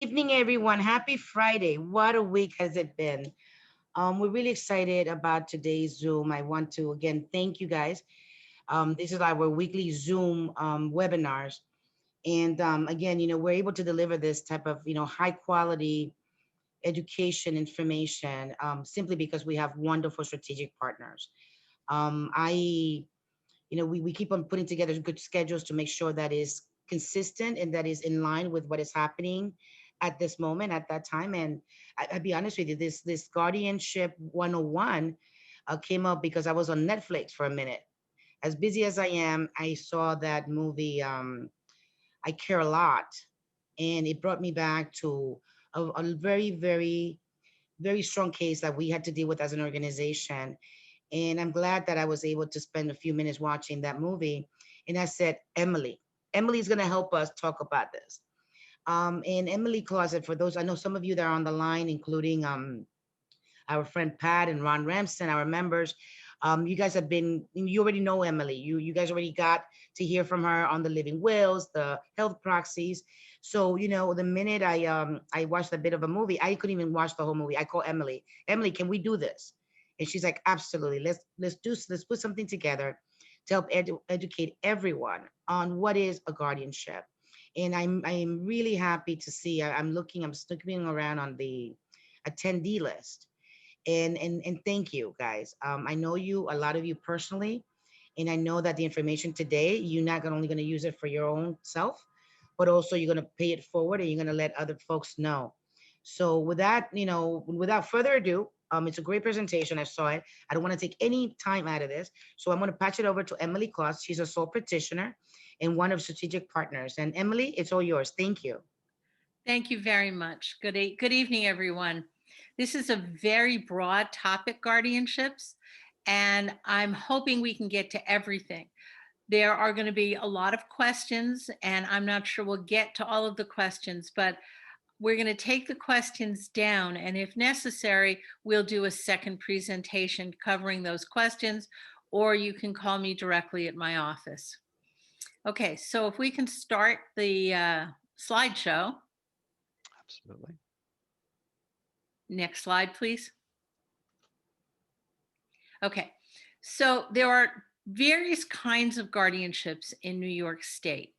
evening, everyone. Happy Friday. What a week has it been? We're really excited about today's Zoom. I want to again thank you guys. This is our weekly Zoom webinars, and again, we're able to deliver this type of high quality education information simply because we have wonderful strategic partners. I we keep on putting together good schedules to make sure that is consistent and that is in line with what is happening at this moment at that time. And I'll be honest with you, this Guardianship 101 came up because I was on Netflix for a minute. As busy as I am, I saw that movie, I Care a Lot, and it brought me back to a very, very, very strong case that we had to deal with as an organization. And I'm glad that I was able to spend a few minutes watching that movie. And I said, Emily's going to help us talk about this. And Emily Closet, for those, I know some of you that are on the line, including our friend Pat and Ron Ramston, our members. You guys have been, you already know Emily. You guys already got to hear from her on the living wills, the health proxies. So, the minute I watched a bit of a movie, I couldn't even watch the whole movie. I call Emily. Emily, can we do this? And she's like, absolutely. Let's put something together to help educate everyone on what is a guardianship. And I'm really happy to see. I'm looking around on the attendee list, and thank you guys. I know you, a lot of you personally, and I know that the information today, you're not only going to use it for your own self, but also you're going to pay it forward and you're going to let other folks know. So with that, without further ado, it's a great presentation. I saw it. I don't want to take any time out of this, so I'm going to patch it over to Emily Kloss. She's a sole petitioner and one of strategic partners. And Emily, it's all yours. Thank you. Thank you very much. Good evening, everyone. This is a very broad topic, guardianships, and I'm hoping we can get to everything. There are going to be a lot of questions, and I'm not sure we'll get to all of the questions, but we're going to take the questions down, and if necessary, we'll do a second presentation covering those questions, or you can call me directly at my office. Okay, so if we can start the slideshow. Absolutely. Next slide, please. Okay, so there are various kinds of guardianships in New York State.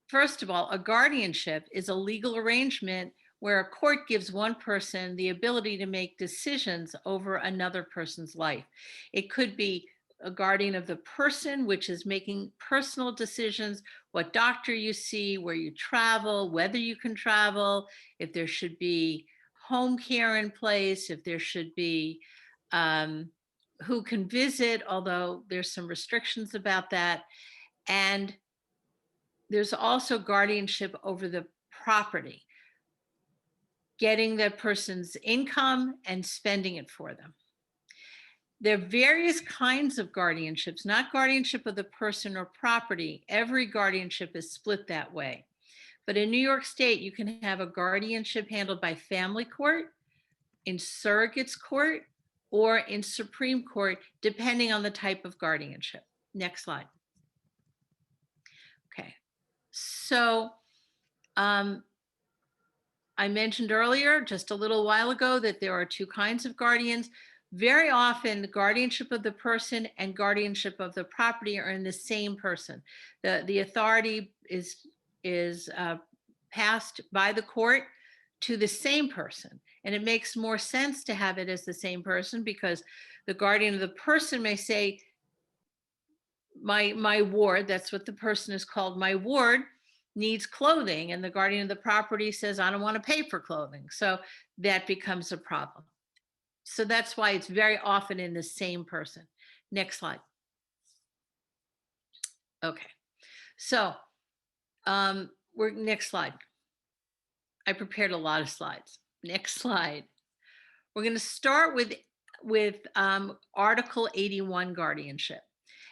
First of all, a guardianship is a legal arrangement where a court gives one person the ability to make decisions over another person's life. It could be a guardian of the person, which is making personal decisions, what doctor you see, where you travel, whether you can travel, if there should be home care in place, if there should be who can visit, although there's some restrictions about that. And there's also guardianship over the property, getting that person's income and spending it for them. There are various kinds of guardianships, not guardianship of the person or property. Every guardianship is split that way. But in New York State, you can have a guardianship handled by family court, in surrogate's court, or in Supreme Court, depending on the type of guardianship. Next slide. Okay, so I mentioned earlier, just a little while ago, that there are two kinds of guardians. Very often, the guardianship of the person and guardianship of the property are in the same person. The authority is passed by the court to the same person. And it makes more sense to have it as the same person because the guardian of the person may say, my ward, that's what the person is called, my ward needs clothing, and the guardian of the property says, I don't want to pay for clothing. So that becomes a problem. So that's why it's very often in the same person. Next slide. Okay, so next slide. I prepared a lot of slides. Next slide. We're going to start with Article 81 guardianship.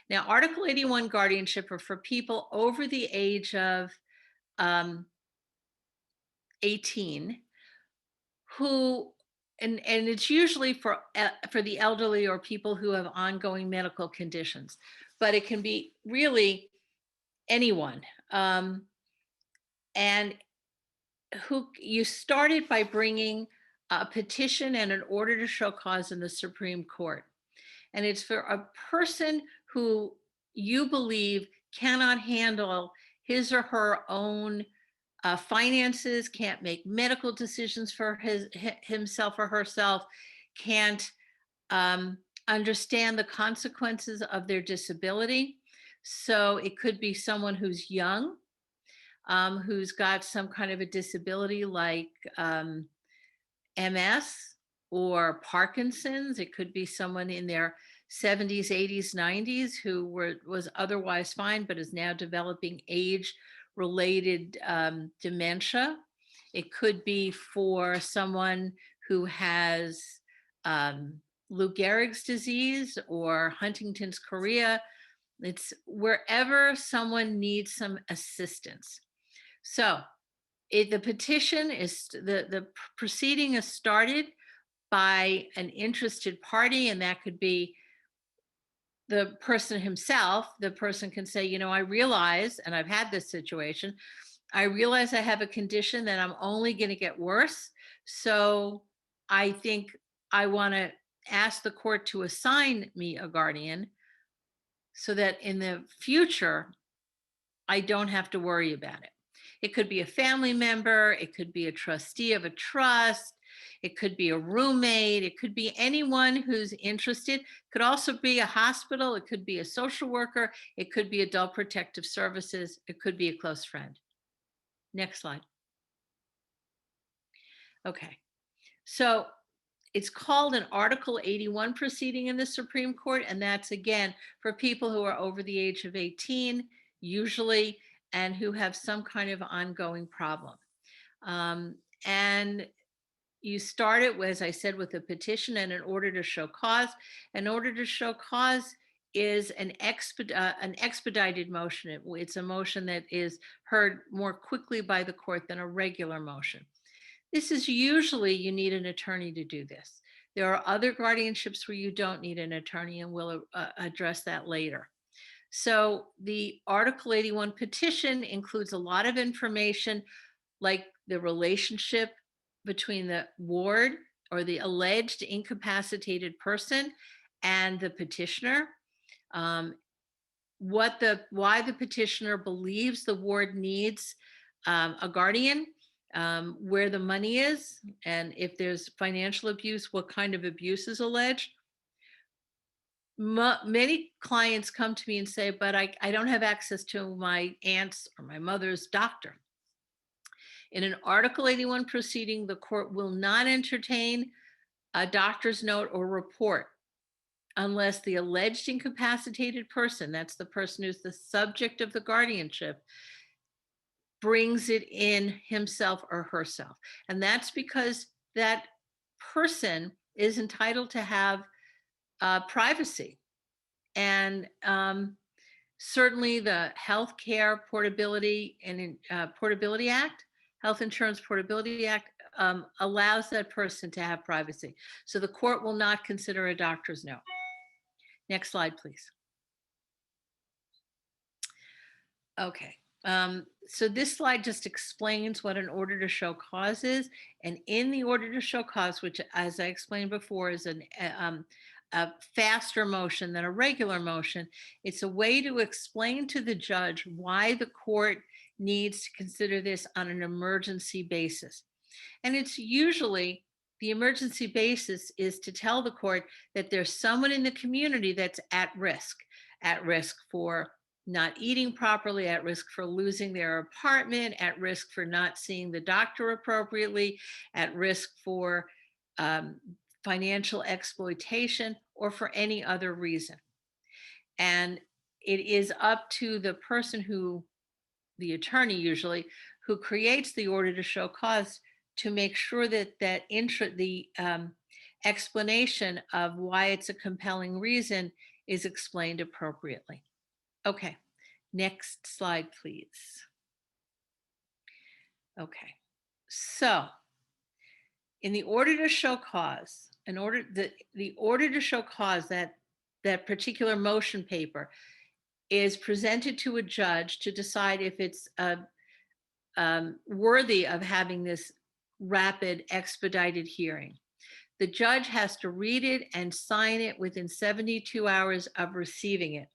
Now, Article 81 guardianship are for people over the age of 18 who, and it's usually for the elderly or people who have ongoing medical conditions, but it can be really anyone. And who you started by bringing a petition and an order to show cause in the Supreme Court. And it's for a person who you believe cannot handle his or her own finances, can't make medical decisions for himself or herself, can't understand the consequences of their disability. So it could be someone who's young, who's got some kind of a disability like MS or Parkinson's. It could be someone in their 70s, 80s, 90s who was otherwise fine, but is now developing age-related dementia. It could be for someone who has Lou Gehrig's disease or Huntington's chorea. It's wherever someone needs some assistance. So the petition is, the proceeding is started by an interested party, and that could be the person himself. The person can say, you know, I realize, and I've had this situation, I realize I have a condition that I'm only going to get worse. So I think I want to ask the court to assign me a guardian so that in the future, I don't have to worry about it. It could be a family member, it could be a trustee of a trust, it could be a roommate, it could be anyone who's interested. It could also be a hospital, it could be a social worker, it could be adult protective services, it could be a close friend. Next slide. Okay, so it's called an Article 81 proceeding in the Supreme Court, and that's again for people who are over the age of 18, usually, and who have some kind of ongoing problem. And you start it, as I said, with a petition and an order to show cause. An order to show cause is an expedited motion. It's a motion that is heard more quickly by the court than a regular motion. This is usually, you need an attorney to do this. There are other guardianships where you don't need an attorney, and we'll address that later. So the Article 81 petition includes a lot of information, like the relationship between the ward or the alleged incapacitated person and the petitioner, why the petitioner believes the ward needs a guardian, where the money is, and if there's financial abuse, what kind of abuse is alleged. Many clients come to me and say, but I don't have access to my aunt's or my mother's doctor. In an Article 81 proceeding, the court will not entertain a doctor's note or report unless the alleged incapacitated person, that's the person who's the subject of the guardianship, brings it in himself or herself. And that's because that person is entitled to have privacy. And certainly the Healthcare Portability and Portability Act, Health Insurance Portability Act, allows that person to have privacy. So the court will not consider a doctor's note. Next slide, please. Okay. So this slide just explains what an order to show cause is. And in the order to show cause, which, as I explained before, is a faster motion than a regular motion, it's a way to explain to the judge why the court needs to consider this on an emergency basis. And it's usually, the emergency basis is to tell the court that there's someone in the community that's at risk for not eating properly, at risk for losing their apartment, at risk for not seeing the doctor appropriately, at risk for financial exploitation, or for any other reason. And it is up to the person who, the attorney usually, who creates the order to show cause to make sure that the explanation of why it's a compelling reason is explained appropriately. Okay, next slide, please. Okay, so in the order to show cause, the order to show cause, that particular motion paper is presented to a judge to decide if it's worthy of having this rapid expedited hearing. The judge has to read it and sign it within 72 hours of receiving it.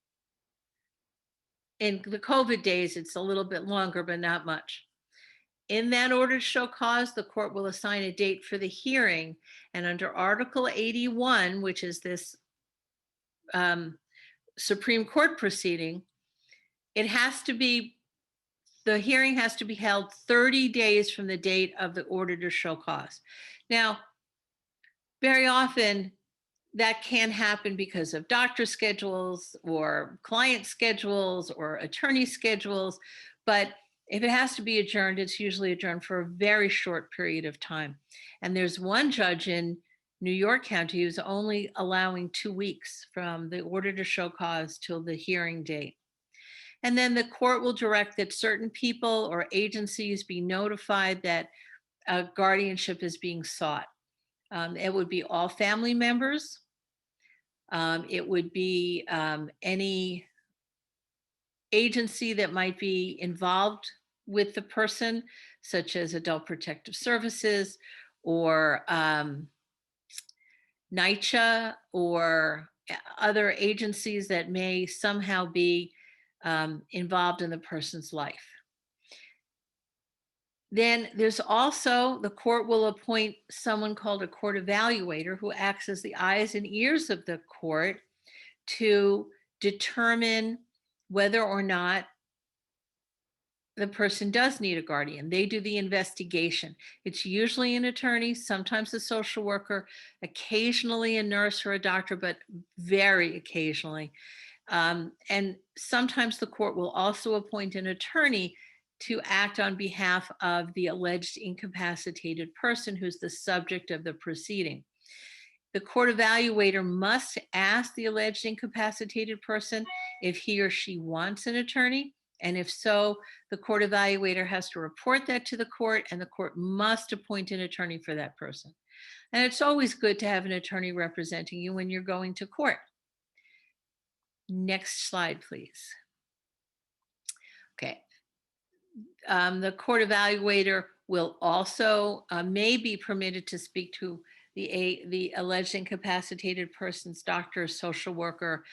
In the COVID days, it's a little bit longer, but not much. In that order to show cause, the court will assign a date for the hearing. And under Article 81, which is this Supreme Court proceeding, it has to be, the hearing has to be held 30 days from the date of the order to show cause. Now, very often that can happen because of doctor schedules or client schedules or attorney schedules. But if it has to be adjourned, it's usually adjourned for a very short period of time. And there's one judge in New York County who's only allowing 2 weeks from the order to show cause till the hearing date. And then the court will direct that certain people or agencies be notified that a guardianship is being sought. It would be all family members. It would be any agency that might be involved with the person, such as Adult Protective Services or NYCHA or other agencies that may somehow be involved in the person's life. Then there's also, the court will appoint someone called a court evaluator who acts as the eyes and ears of the court to determine whether or not the person does need a guardian. They do the investigation. It's usually an attorney, sometimes a social worker, occasionally a nurse or a doctor, but very occasionally. And sometimes the court will also appoint an attorney to act on behalf of the alleged incapacitated person who's the subject of the proceeding. The court evaluator must ask the alleged incapacitated person if he or she wants an attorney. And if so, the court evaluator has to report that to the court, and the court must appoint an attorney for that person. And it's always good to have an attorney representing you when you're going to court. Next slide, please. Okay. The court evaluator will also may be permitted to speak to the alleged incapacitated person's doctor, social worker,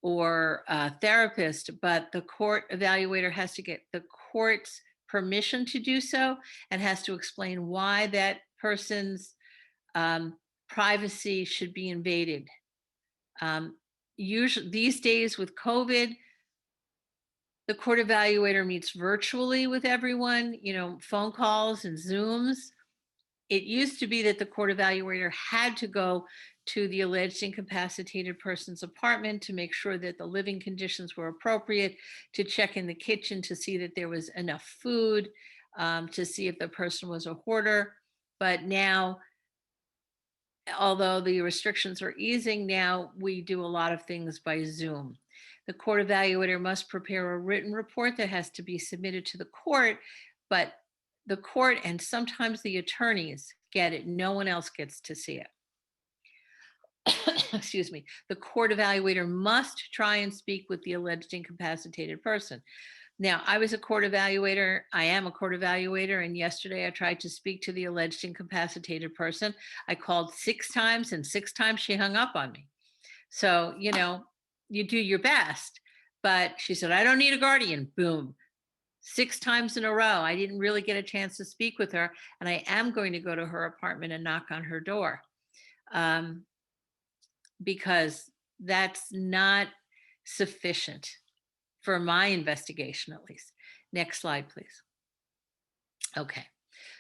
or therapist, but the court evaluator has to get the court's permission to do so and has to explain why that person's privacy should be invaded. Usually these days with COVID, the court evaluator meets virtually with everyone, phone calls and Zooms. It used to be that the court evaluator had to go to the alleged incapacitated person's apartment to make sure that the living conditions were appropriate, to check in the kitchen to see that there was enough food, to see if the person was a hoarder. But now, although the restrictions are easing, now we do a lot of things by Zoom. The court evaluator must prepare a written report that has to be submitted to the court, but the court and sometimes the attorneys get it. No one else gets to see it. Excuse me. The court evaluator must try and speak with the alleged incapacitated person. Now, I was a court evaluator. I am a court evaluator. And yesterday I tried to speak to the alleged incapacitated person. I called 6 times and 6 times she hung up on me. So, you do your best. But she said, I don't need a guardian. Boom. 6 times in a row. I didn't really get a chance to speak with her. And I am going to go to her apartment and knock on her door. Because that's not sufficient for my investigation, at least. Next slide, please. Okay.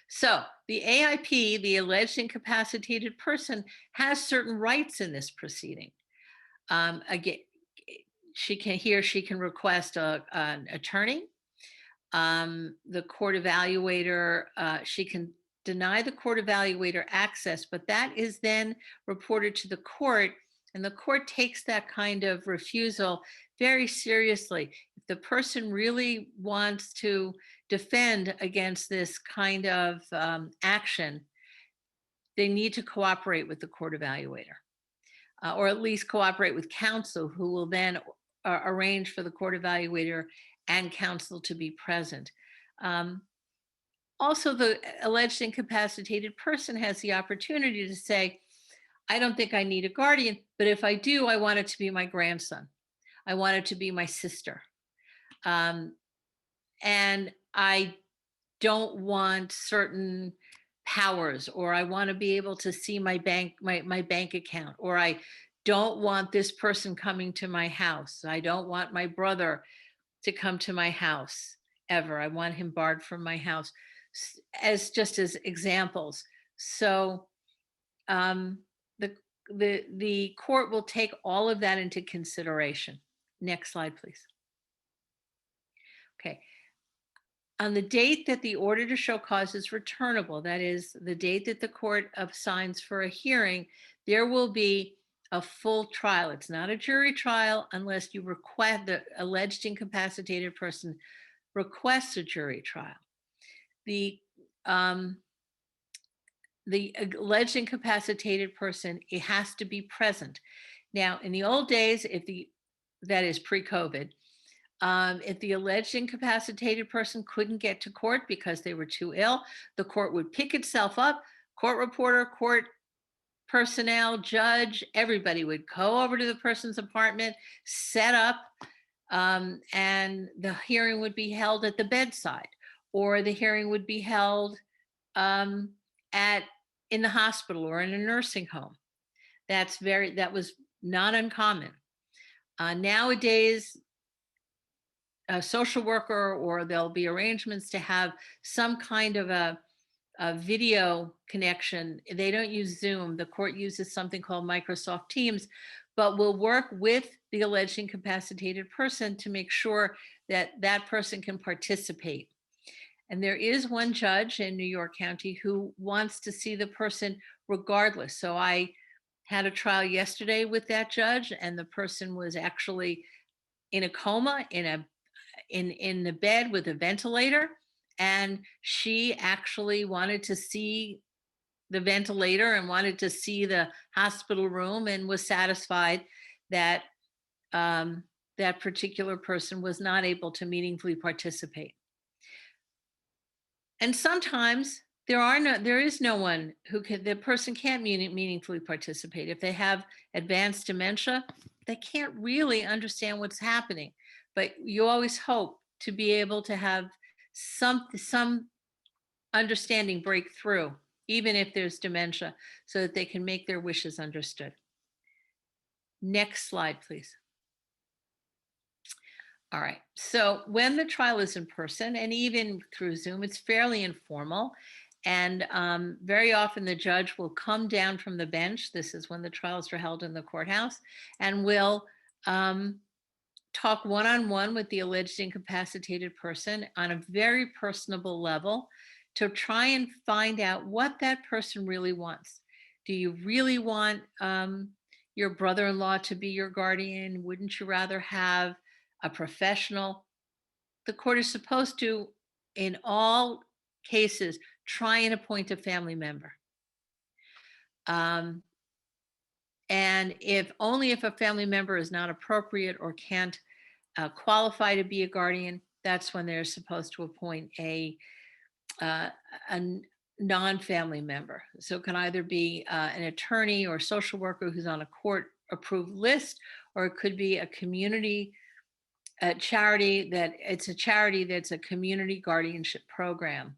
So the AIP, the alleged incapacitated person, has certain rights in this proceeding. Again, he or she can request an attorney. The court evaluator, she can deny the court evaluator access, but that is then reported to the court, and the court takes that kind of refusal very seriously. If the person really wants to defend against this kind of action, they need to cooperate with the court evaluator, or at least cooperate with counsel, who will then arrange for the court evaluator and counsel to be present. Also, the alleged incapacitated person has the opportunity to say, I don't think I need a guardian, but if I do, I want it to be my grandson. I want it to be my sister. And I don't want certain powers, or I want to be able to see my bank account, or I don't want this person coming to my house. I don't want my brother to come to my house ever. I want him barred from my house, as just as examples. So the the court will take all of that into consideration. Next slide, please. Okay. On the date that the order to show cause is returnable, that is the date that the court assigns for a hearing, there will be a full trial. It's not a jury trial unless you request, the alleged incapacitated person requests a jury trial. The alleged incapacitated person, it has to be present. Now, in the old days, that is pre-COVID, if the alleged incapacitated person couldn't get to court because they were too ill, the court would pick itself up, court reporter, court personnel, judge, everybody would go over to the person's apartment, set up, and the hearing would be held at the bedside, or the hearing would be held in the hospital or in a nursing home. That was not uncommon. Nowadays, a social worker, or there'll be arrangements to have some kind of a video connection. They don't use Zoom. The court uses something called Microsoft Teams, but will work with the alleged incapacitated person to make sure that that person can participate. And there is one judge in New York County who wants to see the person regardless. So I had a trial yesterday with that judge, and the person was actually in a coma, in the bed with a ventilator, and she actually wanted to see the ventilator and wanted to see the hospital room, and was satisfied that that particular person was not able to meaningfully participate. And sometimes there is no one the person can't meaningfully participate. If they have advanced dementia, they can't really understand what's happening. But you always hope to be able to have some understanding break through, even if there's dementia, so that they can make their wishes understood. Next slide, please. All right. So when the trial is in person, and even through Zoom, it's fairly informal. And very often the judge will come down from the bench. This is when the trials are held in the courthouse, and will talk one-on-one with the alleged incapacitated person on a very personable level, to try and find out what that person really wants. Do you really want your brother-in-law to be your guardian? Wouldn't you rather have a professional? The court is supposed to, in all cases, try and appoint a family member. And only if a family member is not appropriate or can't qualify to be a guardian, that's when they're supposed to appoint a non-family member. So it can either be an attorney or social worker who's on a court-approved list, or it could be a community charity that's a community guardianship program.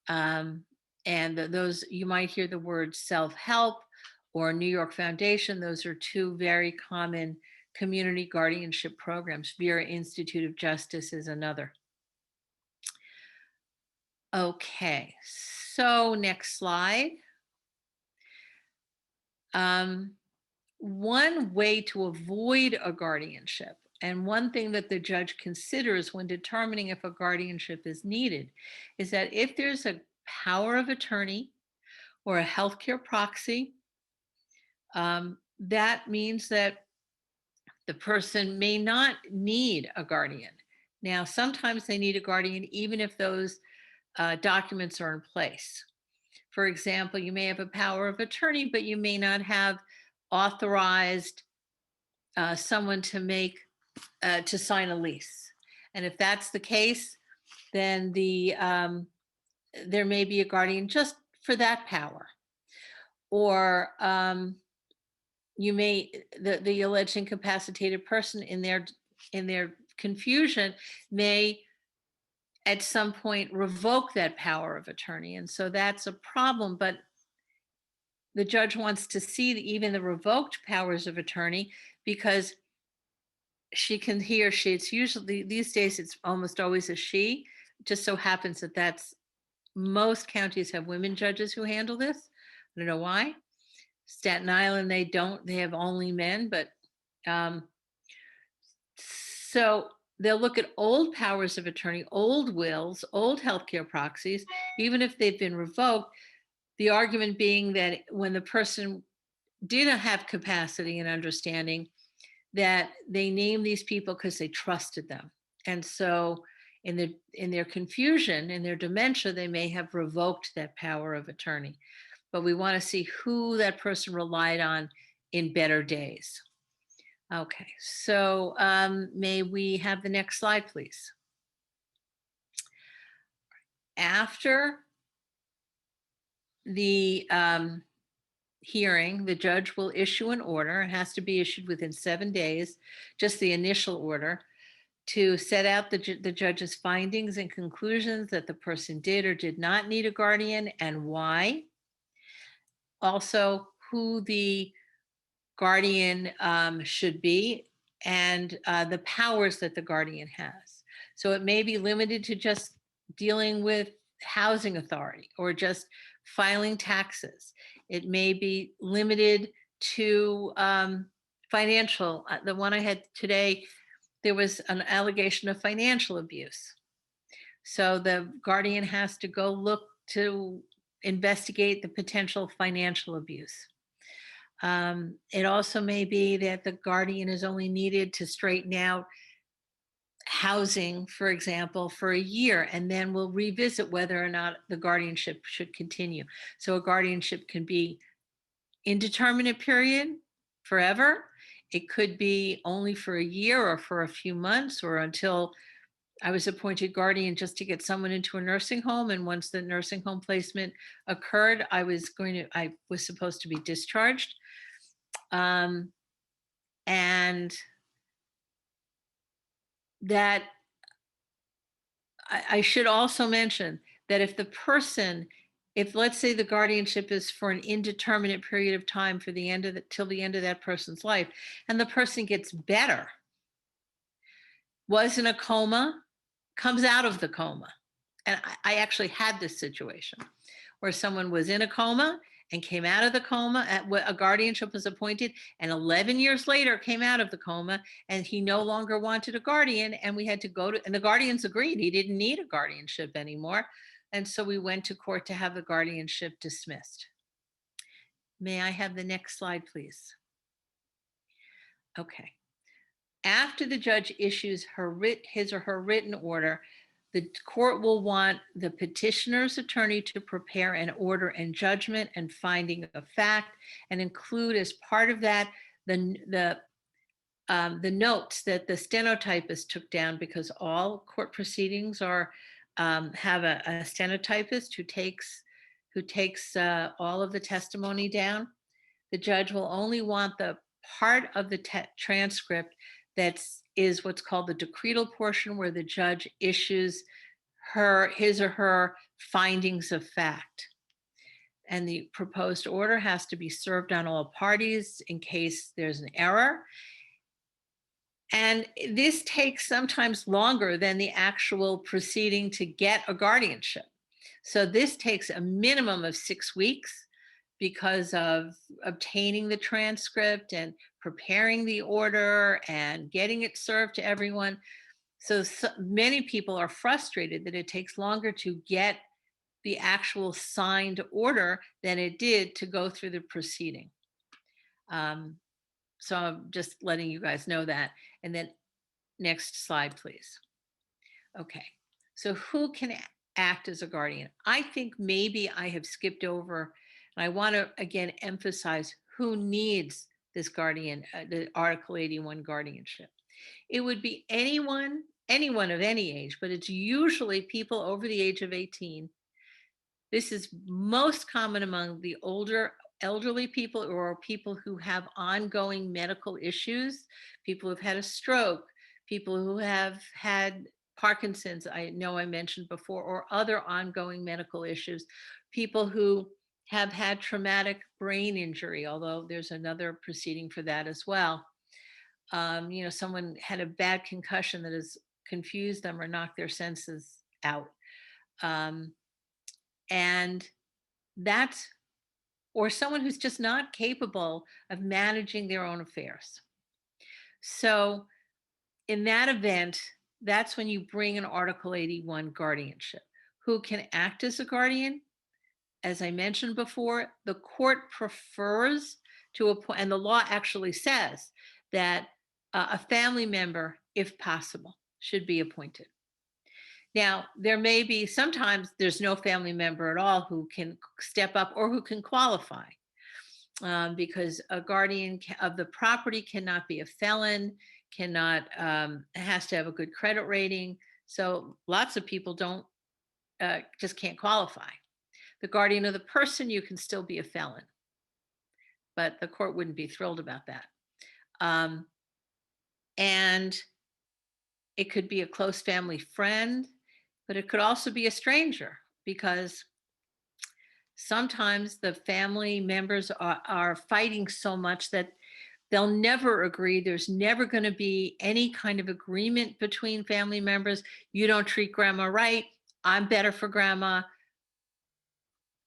And those, you might hear the word self-help or New York Foundation. Those are two very common community guardianship programs. Vera Institute of Justice is another. Okay, so next slide. One way to avoid a guardianship, and one thing that the judge considers when determining if a guardianship is needed, is that if there's a power of attorney or a healthcare proxy, that means that the person may not need a guardian. Now, sometimes they need a guardian even if those documents are in place. For example, you may have a power of attorney, but you may not have authorized someone to sign a lease. And if that's the case, then the there may be a guardian just for that power. Or you may, the alleged incapacitated person in their confusion may at some point revoke that power of attorney. And so that's a problem. But the judge wants to see even the revoked powers of attorney, because he or she, it's usually these days, it's almost always a she. It just so happens that most counties have women judges who handle this. I don't know why. Staten Island, they don't, they have only men, but so they'll look at old powers of attorney, old wills, old healthcare proxies, even if they've been revoked. The argument being that when the person didn't have capacity and understanding, that they name these people because they trusted them. And so in their confusion, in their dementia, they may have revoked that power of attorney. But we want to see who that person relied on in better days. Okay, so may we have the next slide, please? After the hearing, the judge will issue an order. It has to be issued within 7 days, just the initial order, to set out the judge's findings and conclusions that the person did or did not need a guardian and why. Also, who the guardian should be and the powers that the guardian has. So it may be limited to just dealing with housing authority or just filing taxes. It may be limited to financial. The one I had today, there was an allegation of financial abuse. So the guardian has to go look to investigate the potential financial abuse. It also may be that the guardian is only needed to straighten out housing, for example, for a year, and then we'll revisit whether or not the guardianship should continue. So a guardianship can be indeterminate period, forever. It could be only for a year or for a few months or until I was appointed guardian just to get someone into a nursing home. And once the nursing home placement occurred, I was supposed to be discharged. And that I should also mention that if let's say the guardianship is for an indeterminate period of time till the end of that person's life, and the person gets better, was in a coma, comes out of the coma. And I actually had this situation where someone was in a coma and came out of the coma, a guardianship was appointed, and 11 years later came out of the coma, and he no longer wanted a guardian, and we had to and the guardians agreed he didn't need a guardianship anymore. And so we went to court to have the guardianship dismissed. May I have the next slide, please? Okay. After the judge issues his or her written order, the court will want the petitioner's attorney to prepare an order and judgment and finding of fact, and include as part of that the notes that the stenotypist took down, because all court proceedings have a stenotypist who takes all of the testimony down. The judge will only want the part of the transcript that is what's called the decretal portion, where the judge issues his or her findings of fact. And the proposed order has to be served on all parties in case there's an error. And this takes sometimes longer than the actual proceeding to get a guardianship. So this takes a minimum of 6 weeks because of obtaining the transcript and preparing the order and getting it served to everyone. So many people are frustrated that it takes longer to get the actual signed order than it did to go through the proceeding. So I'm just letting you guys know that. And then next slide, please. Okay, so who can act as a guardian? I think maybe I have skipped over, and I want to again emphasize who needs this guardian, the Article 81 guardianship. It would be anyone of any age, but it's usually people over the age of 18 This is most common among the elderly people or people who have ongoing medical issues, people who've had a stroke, people who have had Parkinson's, I know I mentioned before, or other ongoing medical issues, people who have had traumatic brain injury, although there's another proceeding for that as well. Someone had a bad concussion that has confused them or knocked their senses out. And that's, or someone who's just not capable of managing their own affairs. So in that event, that's when you bring an Article 81 guardianship. Who can act as a guardian? As I mentioned before, the court prefers to appoint, and the law actually says that a family member, if possible, should be appointed. Now, there may be, sometimes there's no family member at all who can step up or who can qualify, because a guardian of the property cannot be a felon, has to have a good credit rating. So lots of people just can't qualify. The guardian of the person, you can still be a felon, but the court wouldn't be thrilled about that. And it could be a close family friend, but it could also be a stranger, because sometimes the family members are fighting so much that they'll never agree. There's never going to be any kind of agreement between family members. You don't treat grandma right. I'm better for grandma.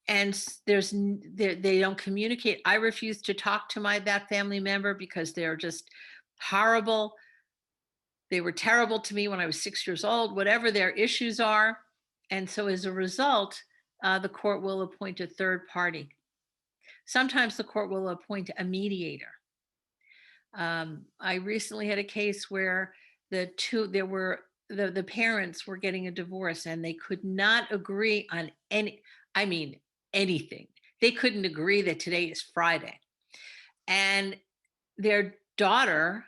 And they don't communicate. I refuse to talk to that family member because they're just horrible. They were terrible to me when I was 6 years old, whatever their issues are. And so as a result, the court will appoint a third party. Sometimes the court will appoint a mediator. I recently had a case where the parents were getting a divorce and they could not agree on anything. They couldn't agree that today is Friday. And their daughter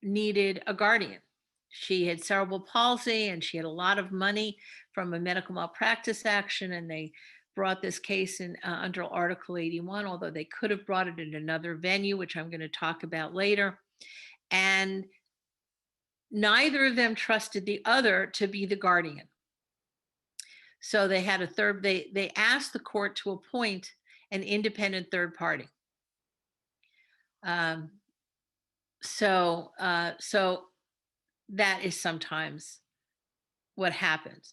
needed a guardian. She had cerebral palsy and she had a lot of money from a medical malpractice action, and they brought this case in under Article 81, although they could have brought it in another venue, which I'm going to talk about later. And neither of them trusted the other to be the guardian. So they had a third, they asked the court to appoint an independent third party. So that is sometimes what happens.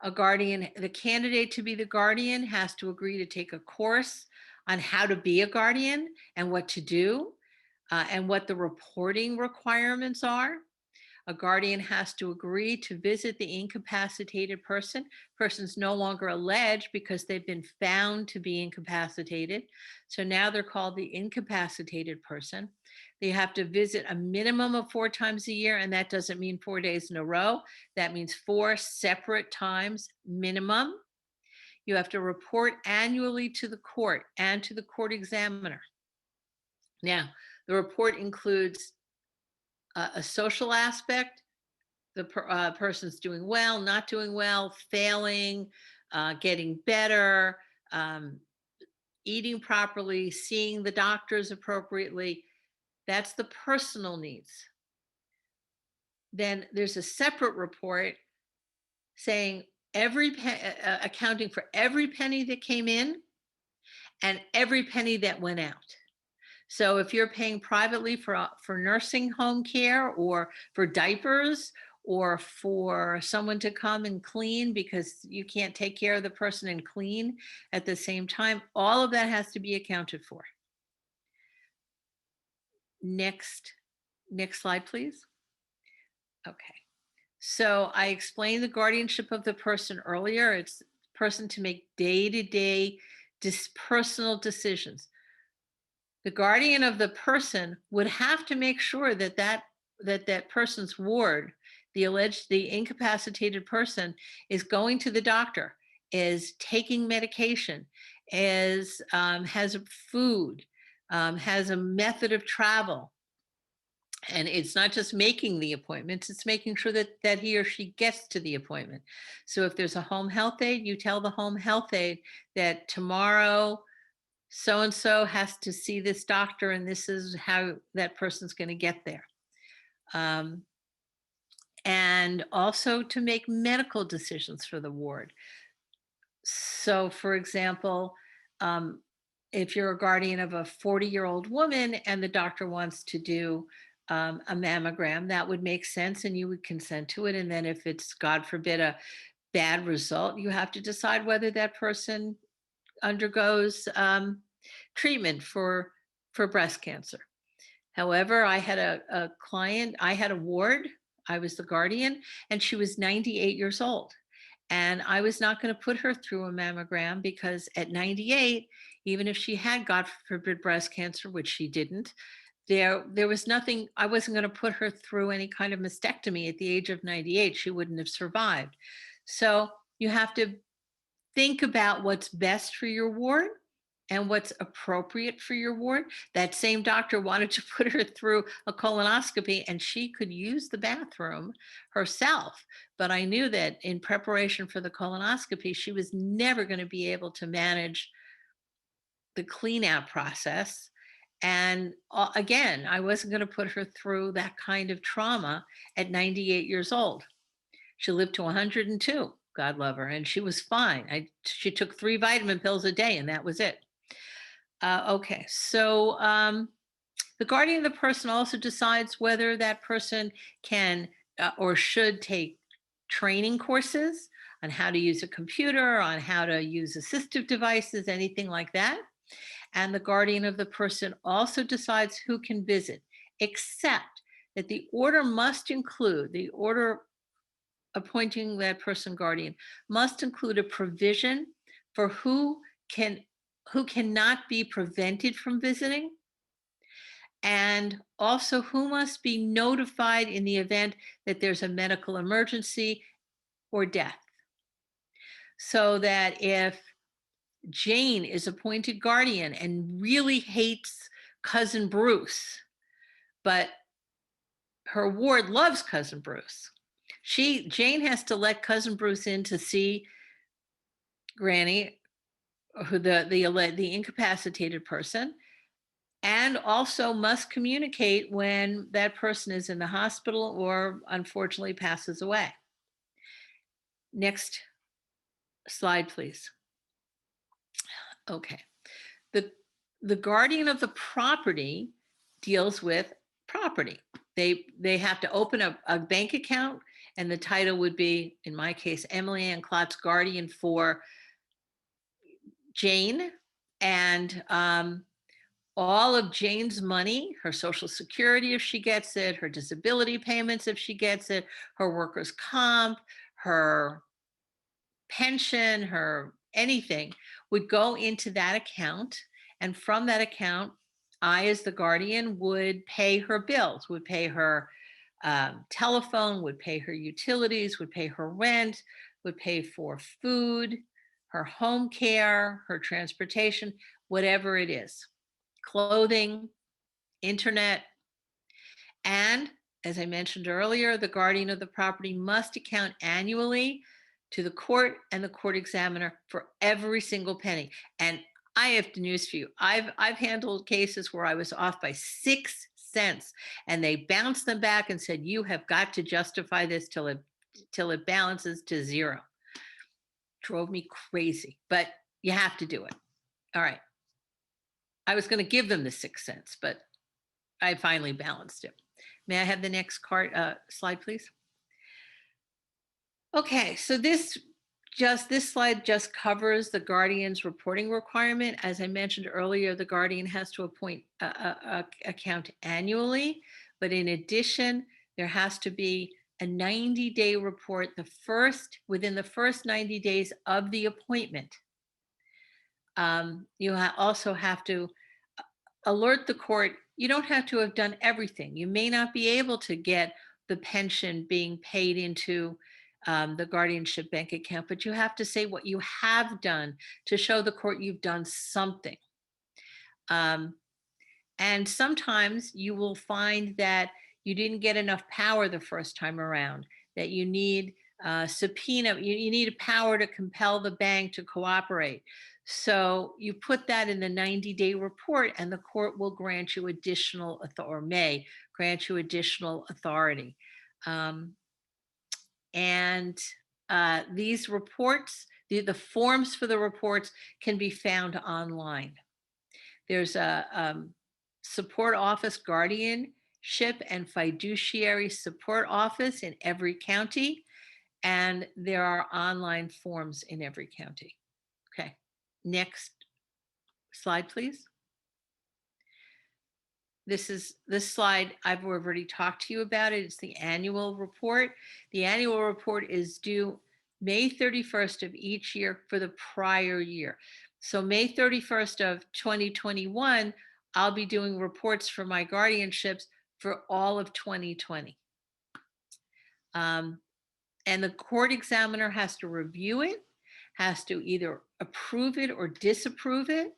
The candidate to be the guardian has to agree to take a course on how to be a guardian and what to do, and what the reporting requirements are. A guardian has to agree to visit the incapacitated person. Person's no longer alleged because they've been found to be incapacitated. So now they're called the incapacitated person. They have to visit a minimum of 4 times a year, and that doesn't mean 4 days in a row. That means 4 separate times minimum. You have to report annually to the court and to the court examiner. Now, the report includes a social aspect, the person's doing well, not doing well, failing, getting better, eating properly, seeing the doctors appropriately. That's the personal needs. Then there's a separate report saying accounting for every penny that came in and every penny that went out. So if you're paying privately for nursing home care or for diapers or for someone to come and clean because you can't take care of the person and clean at the same time, all of that has to be accounted for. Next slide, please. Okay. So I explained the guardianship of the person earlier. It's the person to make day-to-day personal decisions. The guardian of the person would have to make sure that person's ward, the incapacitated person, is going to the doctor, is taking medication, has food, has a method of travel, And it's not just making the appointments, it's making sure that he or she gets to the appointment. So if there's a home health aide, you tell the home health aide that tomorrow so-and-so has to see this doctor and this is how that person's going to get there. And also to make medical decisions for the ward. So for example, if you're a guardian of a 40-year-old woman and the doctor wants to do a mammogram, that would make sense and you would consent to it. And then if it's, God forbid, a bad result, you have to decide whether that person undergoes treatment for breast cancer. However, I had a client, I had a ward, I was the guardian, and she was 98 years old. And I was not going to put her through a mammogram because at 98, even if she had, God forbid, breast cancer, which she didn't, there was nothing, I wasn't going to put her through any kind of mastectomy at the age of 98. She wouldn't have survived. So you have to think about what's best for your ward and what's appropriate for your ward. That same doctor wanted to put her through a colonoscopy and she could use the bathroom herself. But I knew that in preparation for the colonoscopy, she was never going to be able to manage the clean out process. And again, I wasn't going to put her through that kind of trauma at 98 years old. She lived to 102, God love her, and she was fine. She took 3 vitamin pills a day and that was it. Okay, so the guardian of the person also decides whether that person can or should take training courses on how to use a computer, on how to use assistive devices, anything like that. And the guardian of the person also decides who can visit, except that the order must include, the order appointing that person guardian must include a provision for who cannot be prevented from visiting, and also who must be notified in the event that there's a medical emergency or death. So that if Jane is appointed guardian and really hates cousin Bruce, but her ward loves cousin Bruce, Jane has to let cousin Bruce in to see Granny, who the incapacitated person, and also must communicate when that person is in the hospital or unfortunately passes away. Next slide, please. Okay. The guardian of the property deals with property. They have to open a bank account, and the title would be, in my case, Emily Ann Klott's guardian for Jane, and all of Jane's money, her Social Security if she gets it, her disability payments if she gets it, her workers' comp, her pension, her anything would go into that account. And from that account, I, as the guardian, would pay her bills, would pay her telephone, would pay her utilities, would pay her rent, would pay for food, her home care, her transportation, whatever it is, clothing, internet. And as I mentioned earlier, the guardian of the property must account annually to the court and the court examiner for every single penny. And I have the news for you. I've handled cases where I was off by 6 cents and they bounced them back and said, you have got to justify this till it balances to 0. Drove me crazy, but you have to do it. All right. I was going to give them the 6 cents, but I finally balanced it. May I have the next slide, please? Okay, so this slide just covers the guardian's reporting requirement. As I mentioned earlier, the guardian has to appoint a account annually, but in addition, there has to be a 90-day report within the first 90 days of the appointment. You also have to alert the court. You don't have to have done everything. You may not be able to get the pension being paid into the guardianship bank account, but you have to say what you have done to show the court you've done something. And sometimes you will find that you didn't get enough power the first time around, that you need subpoena, you need a power to compel the bank to cooperate. So you put that in the 90-day report, and the court will grant you additional or may grant you additional authority. And these reports, the forms for the reports can be found online. There's a support office, guardianship and fiduciary support office in every county, and there are online forms in every county. Okay, next slide, please. This slide, I've already talked to you about it. It's the annual report. The annual report is due May 31st of each year for the prior year. So May 31st of 2021, I'll be doing reports for my guardianships for all of 2020. And the court examiner has to review it, has to either approve it or disapprove it.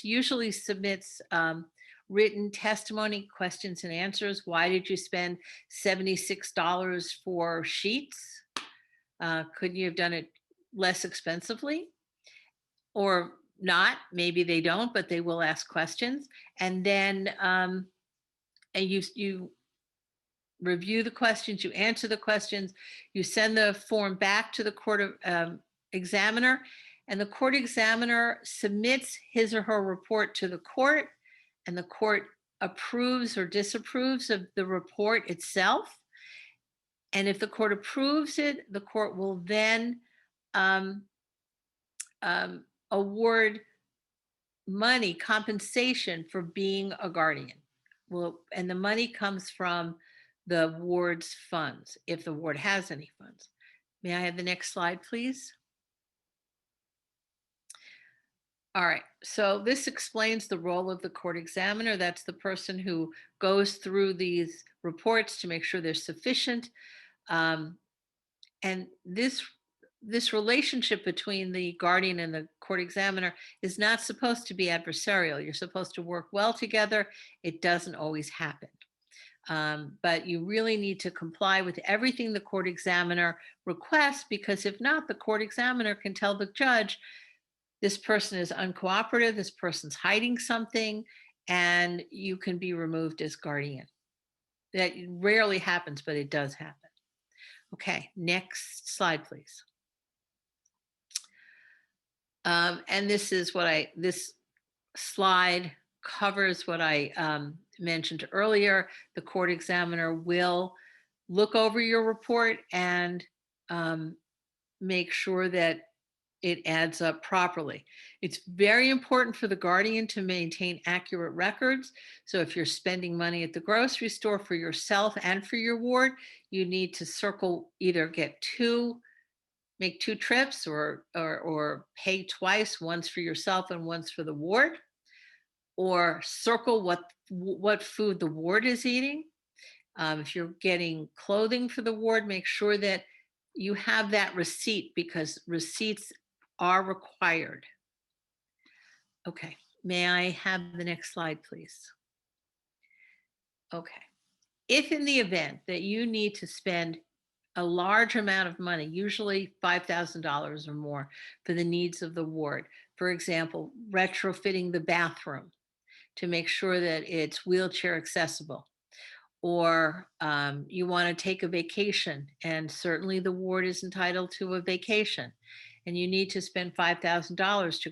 Usually submits written testimony, questions and answers. Why did you spend $76 for sheets? Couldn't you have done it less expensively? Or not, maybe they don't, but they will ask questions. And then and you review the questions, you answer the questions, you send the form back to the court examiner, and the court examiner submits his or her report to the court, and the court approves or disapproves of the report itself. And if the court approves it, the court will then award money, compensation for being a guardian. Well, and the money comes from the ward's funds, if the ward has any funds. May I have the next slide, please? All right, so this explains the role of the court examiner. That's the person who goes through these reports to make sure they're sufficient. And this relationship between the guardian and the court examiner is not supposed to be adversarial. You're supposed to work well together. It doesn't always happen. But you really need to comply with everything the court examiner requests, because if not, the court examiner can tell the judge, this person is uncooperative, this person's hiding something, and you can be removed as guardian. That rarely happens, but it does happen. Okay, next slide, please. And this is this slide covers what I mentioned earlier. The court examiner will look over your report and make sure that it adds up properly. It's very important for the guardian to maintain accurate records. So if you're spending money at the grocery store for yourself and for your ward, you need to circle, either make two trips or pay twice, once for yourself and once for the ward, or circle what food the ward is eating. If you're getting clothing for the ward, make sure that you have that receipt, because receipts are required. Okay, may I have the next slide, please? Okay, if in the event that you need to spend a large amount of money, usually $5,000 or more, for the needs of the ward, for example, retrofitting the bathroom to make sure that it's wheelchair accessible, or you want to take a vacation, and certainly the ward is entitled to a vacation, and you need to spend $5,000 to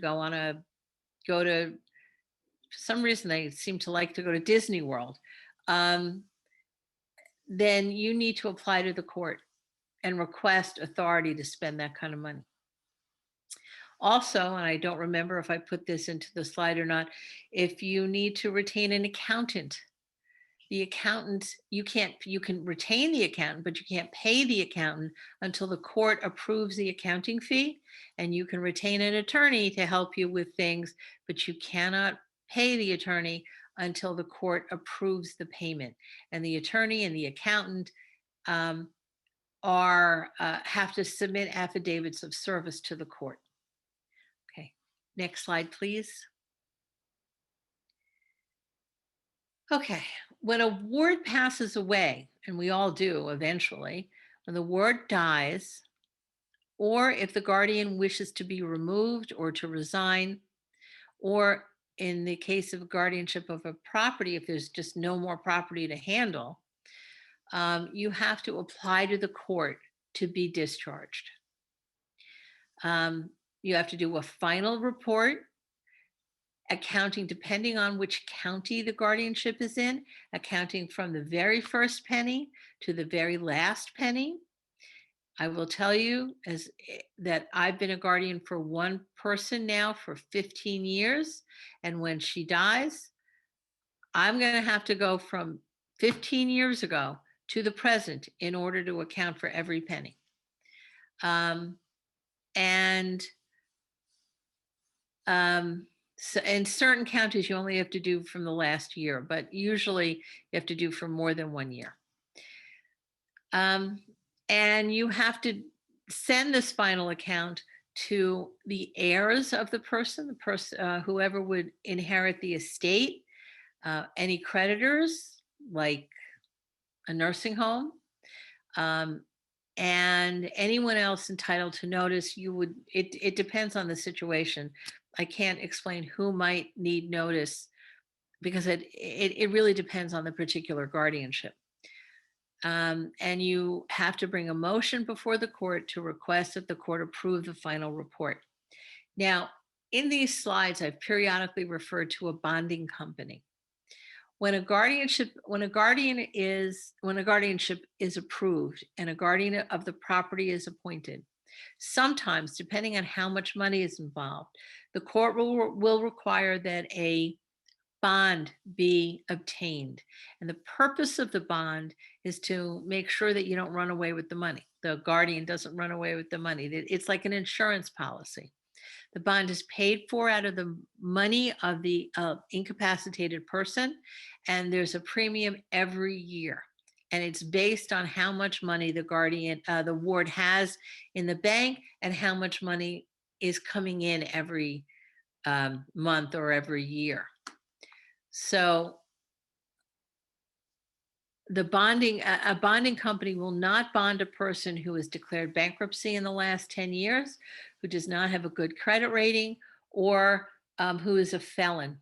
go to, for some reason they seem to like to go to Disney World, then you need to apply to the court and request authority to spend that kind of money. Also, and I don't remember if I put this into the slide or not, if you need to retain an accountant, the accountant, you can retain the accountant, but you can't pay the accountant until the court approves the accounting fee. And you can retain an attorney to help you with things, but you cannot pay the attorney until the court approves the payment. And the attorney and the accountant have to submit affidavits of service to the court. Okay, next slide, please. Okay, when a ward passes away, and we all do eventually, when the ward dies, or if the guardian wishes to be removed or to resign, or in the case of guardianship of a property, if there's just no more property to handle, you have to apply to the court to be discharged. You have to do a final report, accounting depending on which county the guardianship is in, accounting from the very first penny to the very last penny. I will tell you that I've been a guardian for one person now for 15 years. And when she dies, I'm going to have to go from 15 years ago to the present in order to account for every penny. So in certain counties, you only have to do from the last year, but usually you have to do for more than 1 year. And you have to send this final account to the heirs of the person, whoever would inherit the estate, any creditors, like a nursing home, and anyone else entitled to notice. It depends on the situation. I can't explain who might need notice because it really depends on the particular guardianship. And you have to bring a motion before the court to request that the court approve the final report. Now, in these slides, I've periodically referred to a bonding company. When a guardianship is approved and a guardian of the property is appointed, sometimes, depending on how much money is involved, the court will require that a bond be obtained. And the purpose of the bond is to make sure that you don't run away with the money. The guardian doesn't run away with the money. It's like an insurance policy. The bond is paid for out of the money of the incapacitated person, and there's a premium every year. And it's based on how much money the ward has in the bank and how much money is coming in every month or every year. So a bonding company will not bond a person who has declared bankruptcy in the last 10 years, who does not have a good credit rating, or who is a felon.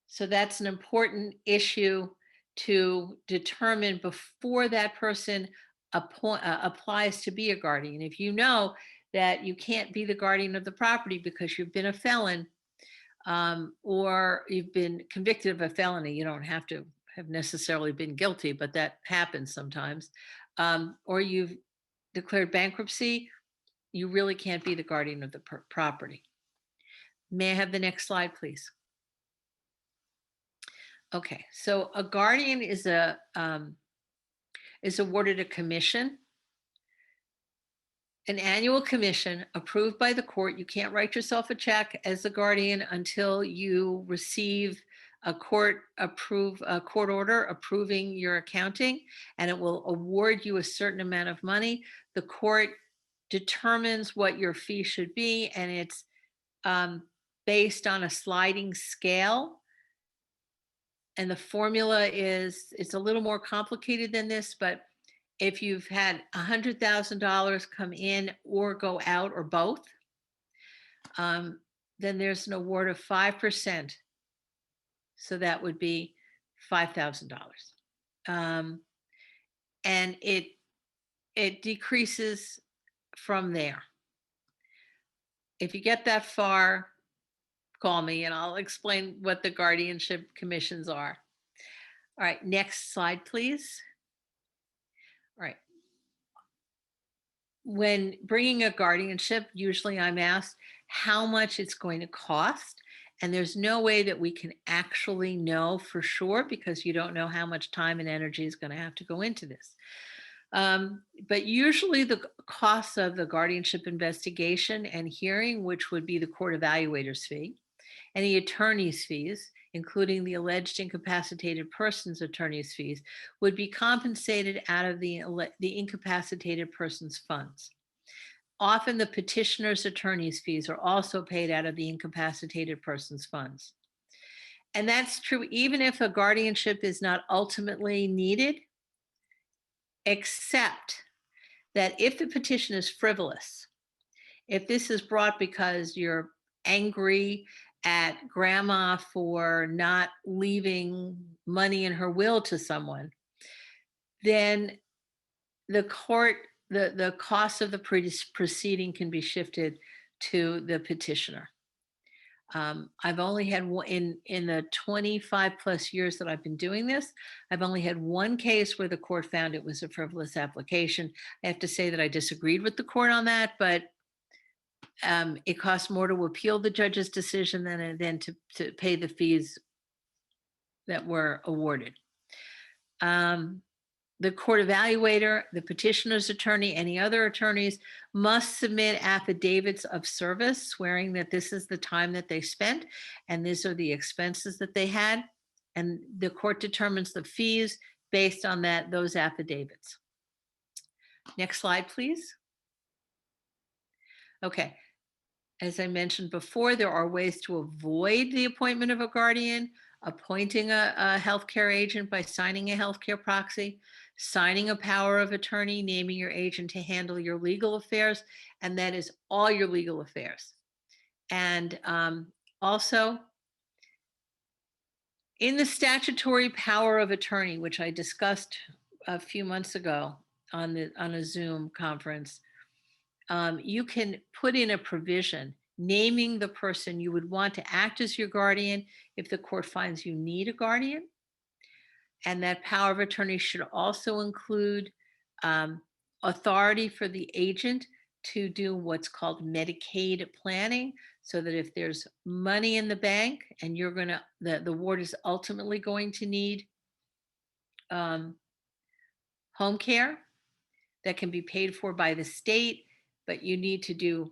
So that's an important issue to determine before that person applies to be a guardian. If you know that you can't be the guardian of the property because you've been a felon, or you've been convicted of a felony, you don't have to have necessarily been guilty, but that happens sometimes, or you've declared bankruptcy, you really can't be the guardian of the property. May I have the next slide, please? Okay, so a guardian is awarded a commission, an annual commission approved by the court. You can't write yourself a check as a guardian until you receive a court order approving your accounting, and it will award you a certain amount of money. The court determines what your fee should be, and it's based on a sliding scale. And the formula it's a little more complicated than this, but if you've had $100,000 come in or go out or both, then there's an award of 5%. So that would be $5,000. And it decreases from there. If you get that far, call me and I'll explain what the guardianship commissions are. All right, next slide, please. All right. When bringing a guardianship, usually I'm asked how much it's going to cost. And there's no way that we can actually know for sure because you don't know how much time and energy is going to have to go into this. But usually the costs of the guardianship investigation and hearing, which would be the court evaluator's fee, any attorney's fees, including the alleged incapacitated person's attorney's fees, would be compensated out of the incapacitated person's funds. Often the petitioner's attorney's fees are also paid out of the incapacitated person's funds. And that's true even if a guardianship is not ultimately needed, except that if the petition is frivolous, if this is brought because you're angry at grandma for not leaving money in her will to someone, then the court, the cost of the proceeding can be shifted to the petitioner. I've only had one in the 25 plus years that I've been doing this. I've only had one case where the court found it was a frivolous application. I have to say that I disagreed with the court on that, but it costs more to appeal the judge's decision than to pay the fees that were awarded. The court evaluator, the petitioner's attorney, any other attorneys must submit affidavits of service swearing that this is the time that they spent and these are the expenses that they had. And the court determines the fees based on those affidavits. Next slide, please. Okay. As I mentioned before, there are ways to avoid the appointment of a guardian: appointing a healthcare agent by signing a healthcare proxy, signing a power of attorney, naming your agent to handle your legal affairs, and that is all your legal affairs. And also, in the statutory power of attorney, which I discussed a few months ago on a Zoom conference, you can put in a provision naming the person you would want to act as your guardian if the court finds you need a guardian. And that power of attorney should also include authority for the agent to do what's called Medicaid planning, so that if there's money in the bank and the ward is ultimately going to need home care that can be paid for by the state, but you need to do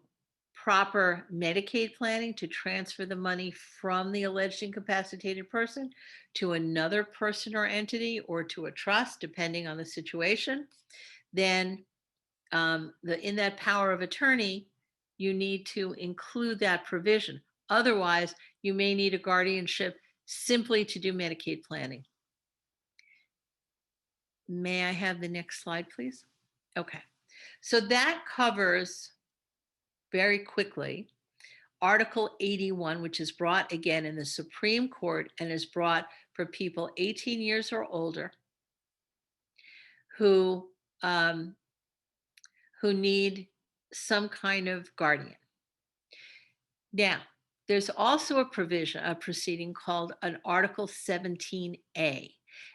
proper Medicaid planning to transfer the money from the alleged incapacitated person to another person or entity or to a trust, depending on the situation, then in that power of attorney, you need to include that provision. Otherwise, you may need a guardianship simply to do Medicaid planning. May I have the next slide, please? Okay. So that covers very quickly Article 81, which is brought again in the Supreme Court and is brought for people 18 years or older who need some kind of guardian. Now, there's also a proceeding called an Article 17A,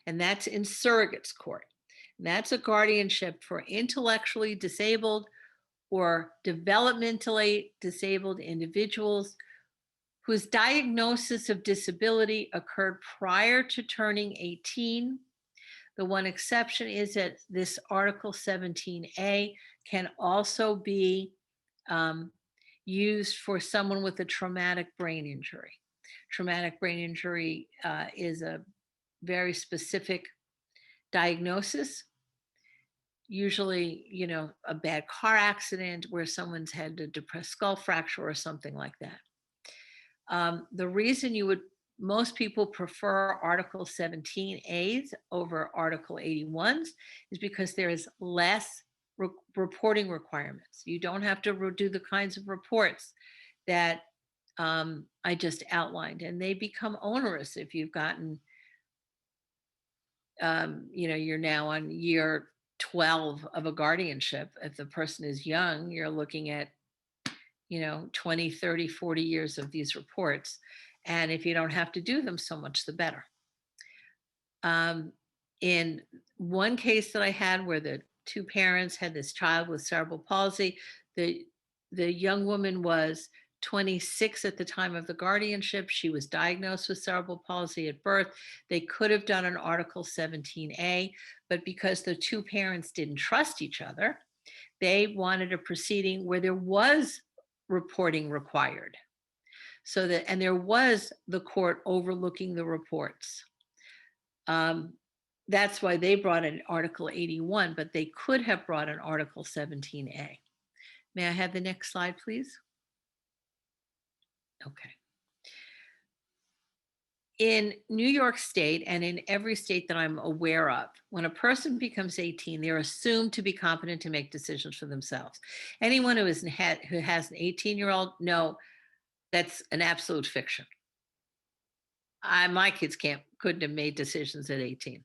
and that's in surrogates court. And that's a guardianship for intellectually disabled or developmentally disabled individuals whose diagnosis of disability occurred prior to turning 18. The one exception is that this Article 17A can also be used for someone with a traumatic brain injury. Traumatic brain injury is a very specific diagnosis. Usually, a bad car accident where someone's had a depressed skull fracture or something like that. The reason most people prefer Article 17As over Article 81s is because there is less reporting requirements. You don't have to do the kinds of reports that I just outlined, and they become onerous if you've gotten, you're now on year 12 of a guardianship. If the person is young, you're looking at 20, 30, 40 years of these reports. And if you don't have to do them, so much the better. In one case that I had where the two parents had this child with cerebral palsy, the young woman was 26 at the time of the guardianship. She was diagnosed with cerebral palsy at birth. They could have done an Article 17A, but because the two parents didn't trust each other, they wanted a proceeding where there was reporting required. And there was the court overlooking the reports. That's why they brought an Article 81, but they could have brought an Article 17A. May I have the next slide, please? Okay. in New York State and in every state that I'm aware of, when a person becomes 18, they're assumed to be competent to make decisions for themselves. Anyone who has an 18-year-old, no, that's an absolute fiction. My kids couldn't have made decisions at 18.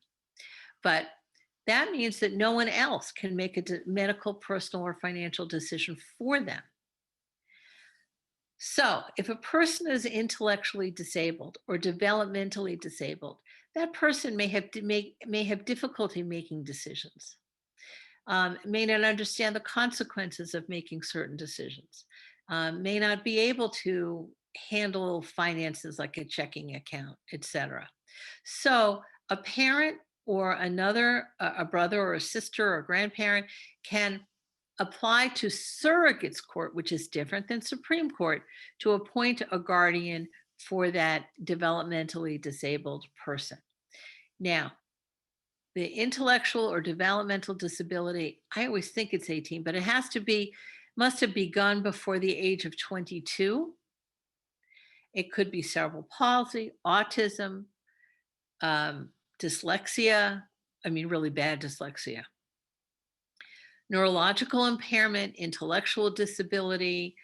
But that means that no one else can make a medical, personal, or financial decision for them. So, if a person is intellectually disabled or developmentally disabled, that person may have difficulty making decisions, may not understand the consequences of making certain decisions, may not be able to handle finances like a checking account, etc. So, a parent or a brother or a sister or a grandparent can apply to surrogate's court, which is different than Supreme Court, to appoint a guardian for that developmentally disabled person. Now, the intellectual or developmental disability, I always think it's 18, but must have begun before the age of 22. It could be cerebral palsy, autism, dyslexia, really bad dyslexia, neurological impairment, intellectual disability,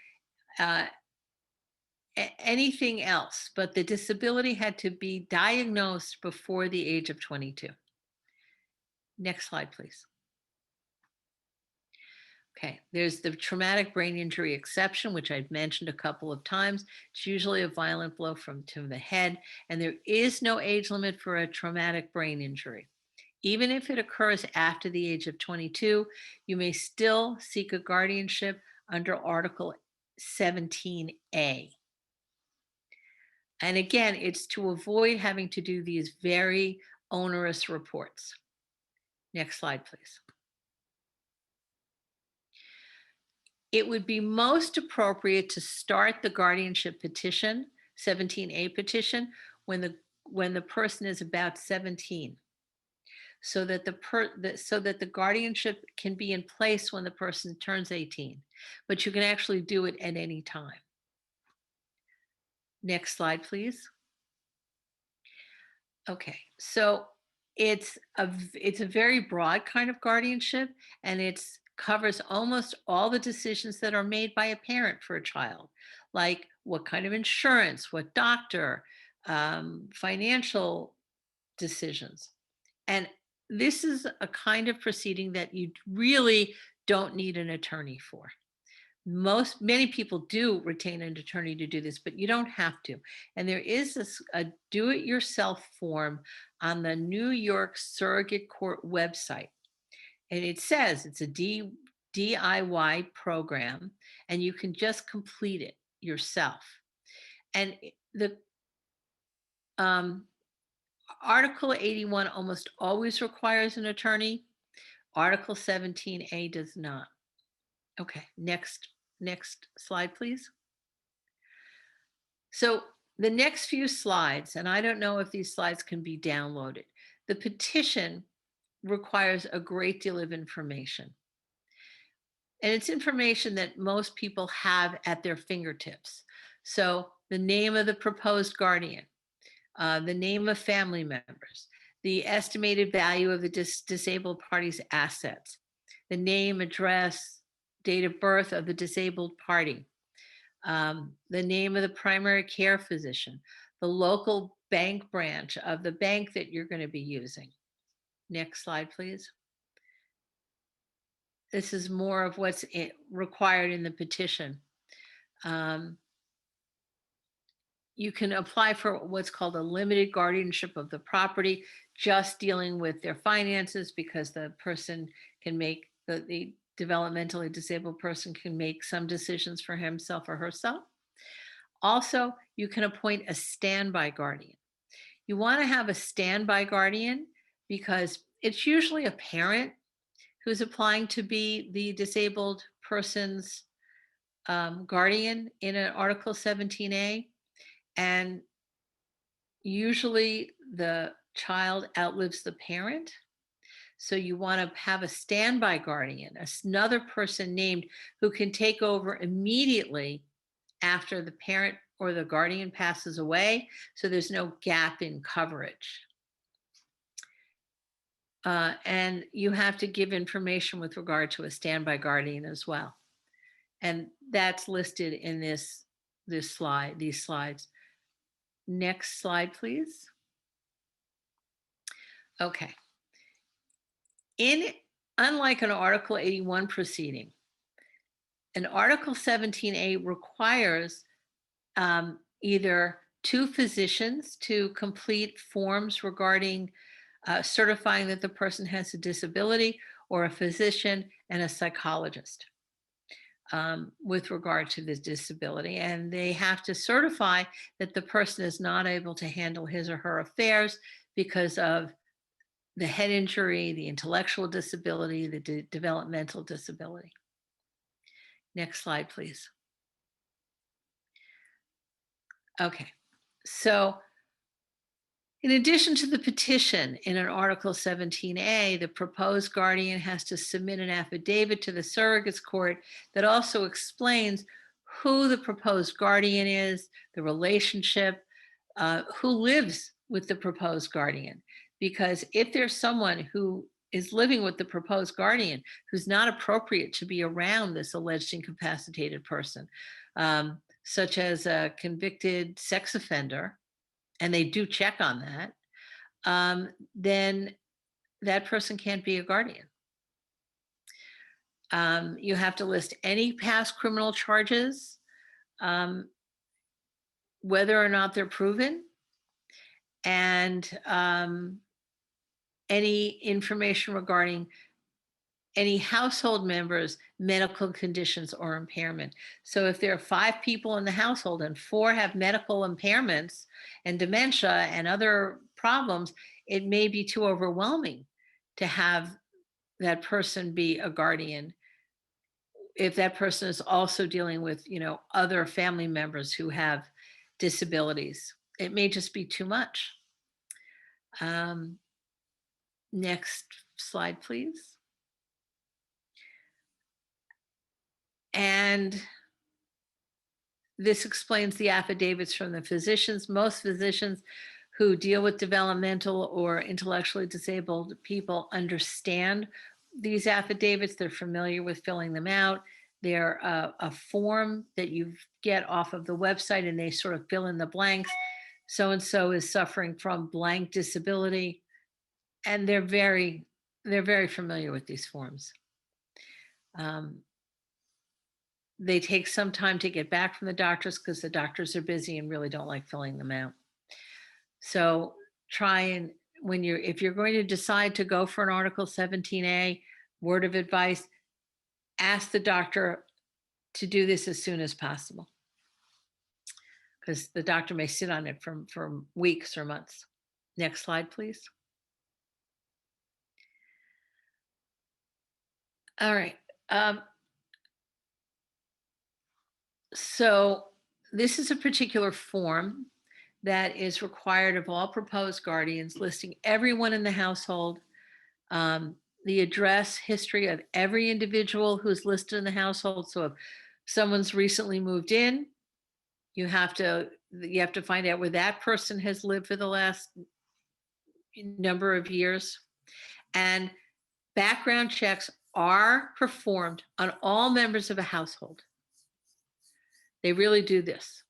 anything else, but the disability had to be diagnosed before the age of 22. Next slide, please. Okay, there's the traumatic brain injury exception, which I've mentioned a couple of times. It's usually a violent blow to the head, and there is no age limit for a traumatic brain injury. Even if it occurs after the age of 22, you may still seek a guardianship under Article 17A. And again, it's to avoid having to do these very onerous reports. Next slide, please. It would be most appropriate to start the guardianship petition, 17A petition, when the person is about 17. So that the guardianship can be in place when the person turns 18, but you can actually do it at any time. Next slide, please. Okay, so it's a very broad kind of guardianship, and it covers almost all the decisions that are made by a parent for a child, like what kind of insurance, what doctor, financial decisions. And this is a kind of proceeding that you really don't need an attorney for. Many people do retain an attorney to do this, but you don't have to. And there is a do-it-yourself form on the New York Surrogate Court website. And it says it's a DIY program, and you can just complete it yourself. And the Article 81 almost always requires an attorney. Article 17A does not. Okay, next slide, please. So the next few slides, and I don't know if these slides can be downloaded. The petition requires a great deal of information. And it's information that most people have at their fingertips. So the name of the proposed guardian, the name of family members, the estimated value of the disabled party's assets, the name, address, date of birth of the disabled party, the name of the primary care physician, the local bank branch of the bank that you're going to be using. Next slide, please. This is more of what's required in the petition. You can apply for what's called a limited guardianship of the property, just dealing with their finances, because the person can make, the developmentally disabled person can make some decisions for himself or herself. Also, you can appoint a standby guardian. You want to have a standby guardian because it's usually a parent who's applying to be the disabled person's guardian in an Article 17A. And usually the child outlives the parent. So you want to have a standby guardian, another person named who can take over immediately after the parent or the guardian passes away, so there's no gap in coverage. And you have to give information with regard to a standby guardian as well. And that's listed in these slides. Next slide, please. Okay. Unlike an Article 81 proceeding, an Article 17A requires either two physicians to complete forms regarding certifying that the person has a disability, or a physician and a psychologist with regard to the disability. And they have to certify that the person is not able to handle his or her affairs because of the head injury, the intellectual disability, the developmental disability. Next slide, please. Okay, so in addition to the petition in an Article 17A, the proposed guardian has to submit an affidavit to the surrogate's court that also explains who the proposed guardian is, the relationship, who lives with the proposed guardian. Because if there's someone who is living with the proposed guardian who's not appropriate to be around this alleged incapacitated person, such as a convicted sex offender, and they do check on that, then that person can't be a guardian. You have to list any past criminal charges, whether or not they're proven, and any information regarding any household members' medical conditions or impairment. So if there are 5 people in the household and 4 have medical impairments and dementia and other problems, it may be too overwhelming to have that person be a guardian if that person is also dealing with, other family members who have disabilities. It may just be too much. Next slide, please. And this explains the affidavits from the physicians. Most physicians who deal with developmental or intellectually disabled people understand these affidavits. They're familiar with filling them out. They're a form that you get off of the website, and they sort of fill in the blanks. So-and-so is suffering from blank disability. And they're very familiar with these forms. They take some time to get back from the doctors because the doctors are busy and really don't like filling them out. So try and if you're going to decide to go for an Article 17A, word of advice, ask the doctor to do this as soon as possible, because the doctor may sit on it for weeks or months. Next slide, please. All right. So this is a particular form that is required of all proposed guardians, listing everyone in the household, the address history of every individual who's listed in the household. So if someone's recently moved in, you have to find out where that person has lived for the last number of years. And background checks are performed on all members of a household. They really do this.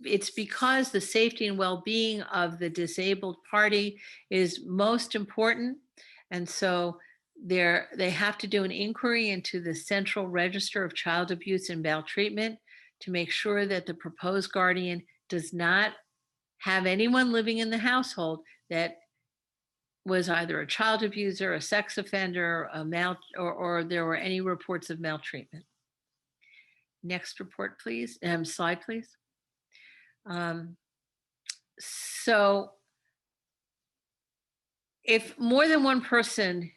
It's because the safety and well-being of the disabled party is most important. And so they have to do an inquiry into the Central Register of Child Abuse and Maltreatment to make sure that the proposed guardian does not have anyone living in the household that was either a child abuser, a sex offender, or there were any reports of maltreatment. Next report, please. Slide, please. So if more than one person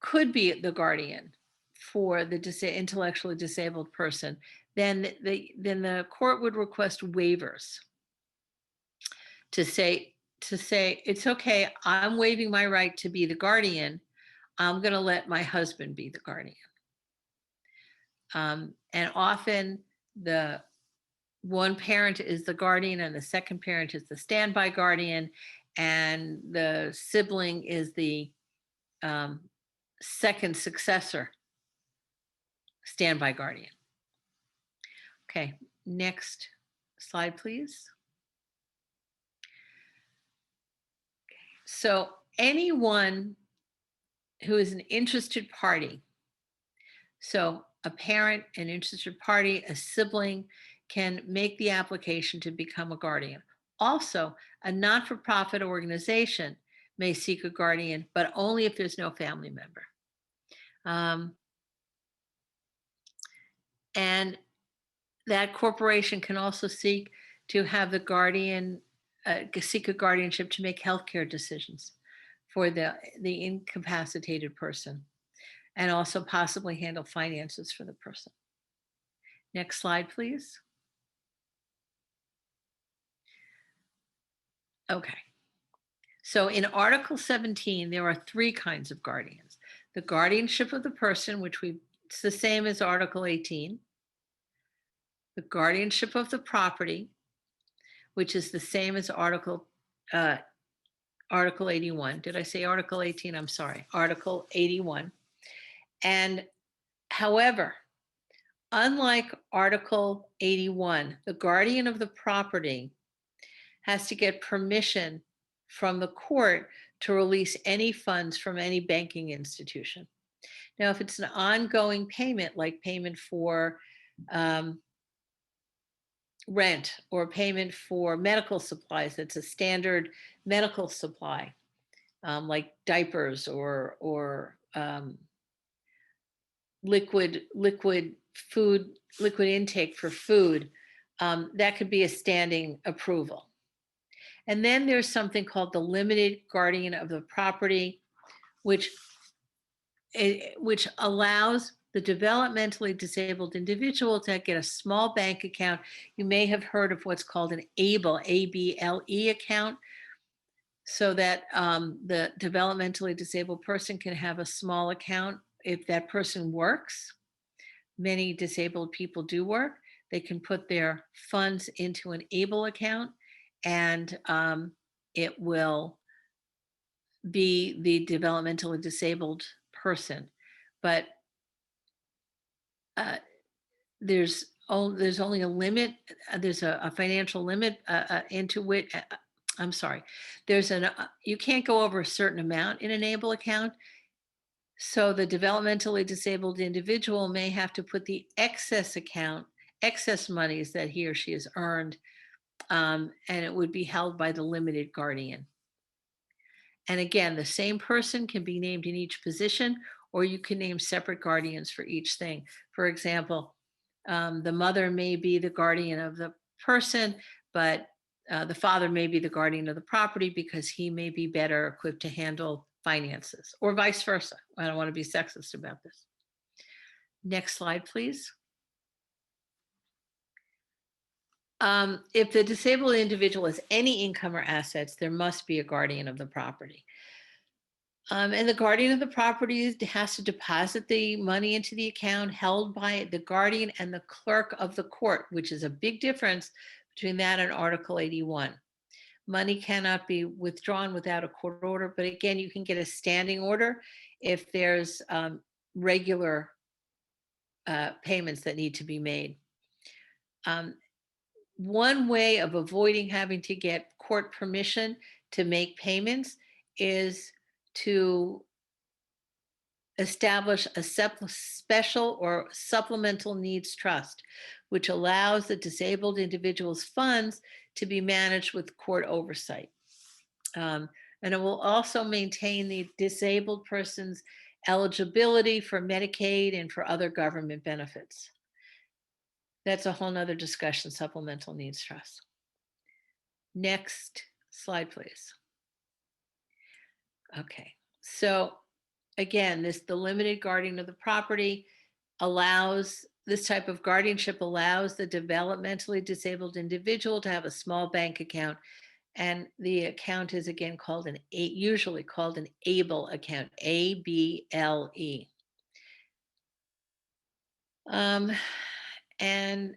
could be the guardian for the intellectually disabled person, then the court would request waivers to say it's okay, I'm waiving my right to be the guardian. I'm going to let my husband be the guardian. And often the one parent is the guardian and the second parent is the standby guardian, and the sibling is the second successor standby guardian. Okay, next slide, please. So anyone who is an interested party, so a parent, an interested party, a sibling, can make the application to become a guardian. Also, a not-for-profit organization may seek a guardian, but only if there's no family member. And that corporation can also seek to have the guardian seek a guardianship to make healthcare decisions for the incapacitated person, and also possibly handle finances for the person. Next slide, please. Okay. So in Article 17, there are 3 kinds of guardians. The guardianship of the person, which it's the same as Article 18. The guardianship of the property, which is the same as Article 81. Did I say Article 18? I'm sorry, Article 81. And however, unlike Article 81, the guardian of the property has to get permission from the court to release any funds from any banking institution. Now, if it's an ongoing payment, like payment for rent or payment for medical supplies, that's a standard medical supply, like diapers or liquid intake for food, that could be a standing approval. And then there's something called the limited guardian of the property, which allows the developmentally disabled individual to get a small bank account. You may have heard of what's called an ABLE, A-B-L-E account, so that the developmentally disabled person can have a small account. If that person works, many disabled people do work, they can put their funds into an ABLE account, and it will be the developmentally disabled person. But there's only a limit. There's a financial limit into which, I'm sorry, you can't go over a certain amount in an ABLE account. So the developmentally disabled individual may have to put the excess monies that he or she has earned, and it would be held by the limited guardian. And again, the same person can be named in each position, or you can name separate guardians for each thing. For example, the mother may be the guardian of the person, but the father may be the guardian of the property because he may be better equipped to handle finances, or vice versa. I don't want to be sexist about this. Next slide, please. If the disabled individual has any income or assets, there must be a guardian of the property. And the guardian of the property has to deposit the money into the account held by the guardian and the clerk of the court, which is a big difference between that and Article 81. Money cannot be withdrawn without a court order, but again, you can get a standing order if there's regular payments that need to be made. One way of avoiding having to get court permission to make payments is to establish a special or supplemental needs trust, which allows the disabled individual's funds to be managed with court oversight. And it will also maintain the disabled person's eligibility for Medicaid and for other government benefits. That's a whole nother discussion, supplemental needs trust. Next slide, please. Okay, so again, the limited guardian of the property this type of guardianship allows the developmentally disabled individual to have a small bank account, and the account is again usually called an ABLE account, A-B-L-E. And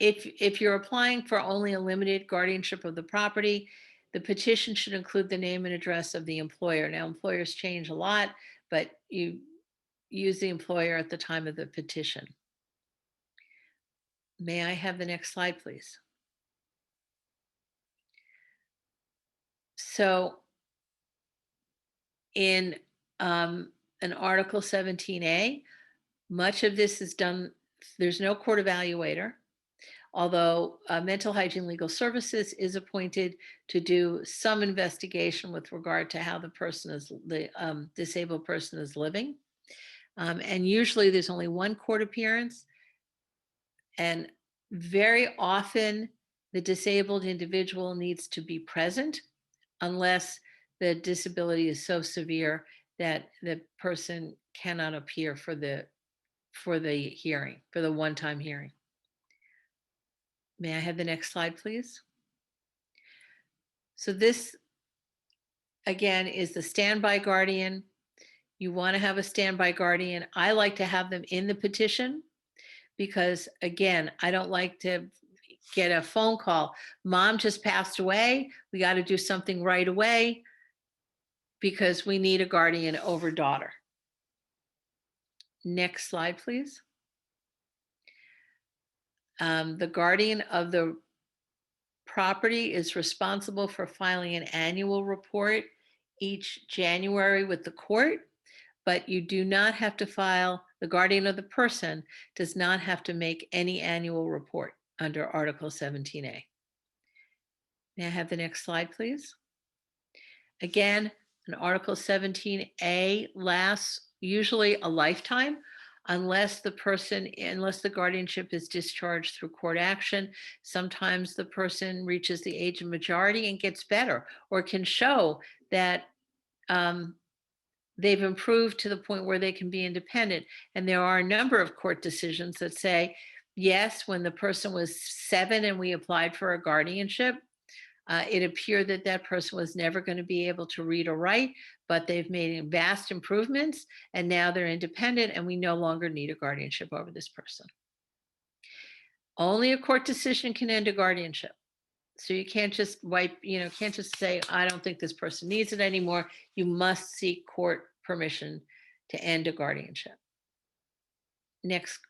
if you're applying for only a limited guardianship of the property, the petition should include the name and address of the employer. Now, employers change a lot, but you use the employer at the time of the petition. May I have the next slide, please? So in an Article 17A, much of this is done, there's no court evaluator, although Mental Hygiene Legal Services is appointed to do some investigation with regard to how the person is, the disabled person is living. And usually there's only one court appearance. And very often the disabled individual needs to be present unless the disability is so severe that the person cannot appear for the hearing, for the one-time hearing. May I have the next slide, please? So this, again, is the standby guardian. You want to have a standby guardian. I like to have them in the petition because, again, I don't like to get a phone call. Mom just passed away. We got to do something right away because we need a guardian over daughter. Next slide, please. The guardian of the property is responsible for filing an annual report each January with the court, but you do not have to file, the guardian of the person does not have to make any annual report under Article 17A. May I have the next slide, please? Again, an Article 17A lasts usually a lifetime unless the guardianship is discharged through court action. Sometimes the person reaches the age of majority and gets better or can show that they've improved to the point where they can be independent. And there are a number of court decisions that say, yes, when the person was 7 and we applied for a guardianship, it appeared that that person was never going to be able to read or write, but they've made vast improvements and now they're independent and we no longer need a guardianship over this person. Only a court decision can end a guardianship. So you can't just can't just say, I don't think this person needs it anymore. You must seek court permission to end a guardianship. Next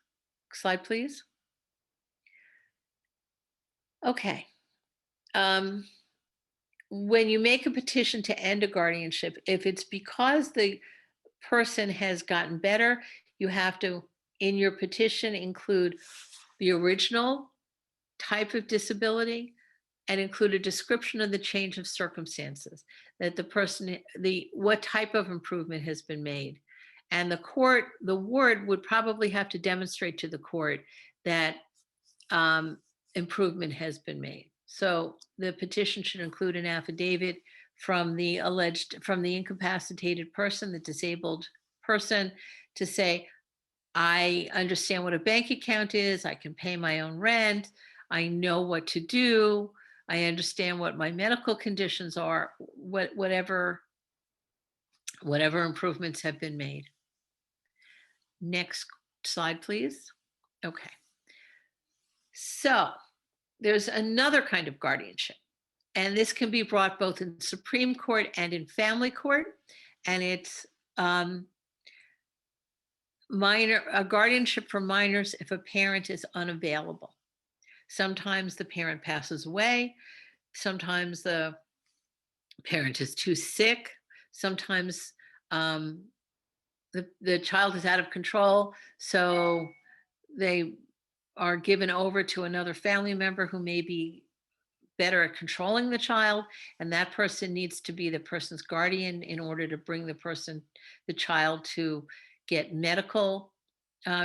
slide, please. Okay. When you make a petition to end a guardianship, if it's because the person has gotten better, you have to, in your petition, include the original type of disability and include a description of the change of circumstances, that the person, what type of improvement has been made. And the ward would probably have to demonstrate to the court that improvement has been made. So the petition should include an affidavit from the incapacitated person, the disabled person, to say, I understand what a bank account is, I can pay my own rent, I know what to do, I understand what my medical conditions are, whatever improvements have been made. Next slide, please. Okay. So there's another kind of guardianship, and this can be brought both in Supreme Court and in family court, and it's a guardianship for minors if a parent is unavailable. Sometimes the parent passes away, sometimes the parent is too sick, sometimes the child is out of control, so they are given over to another family member who may be better at controlling the child, and that person needs to be the person's guardian in order to bring the child to get medical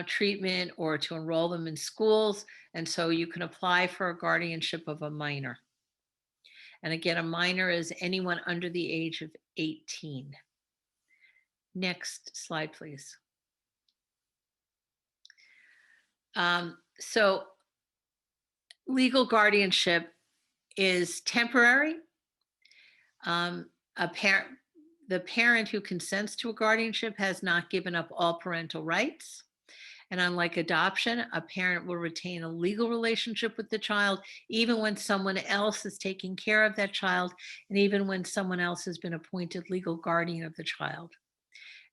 treatment or to enroll them in schools. And so you can apply for a guardianship of a minor. And again, a minor is anyone under the age of 18. Next slide, please. So legal guardianship is temporary. The parent who consents to a guardianship has not given up all parental rights. And unlike adoption, a parent will retain a legal relationship with the child, even when someone else is taking care of that child, and even when someone else has been appointed legal guardian of the child.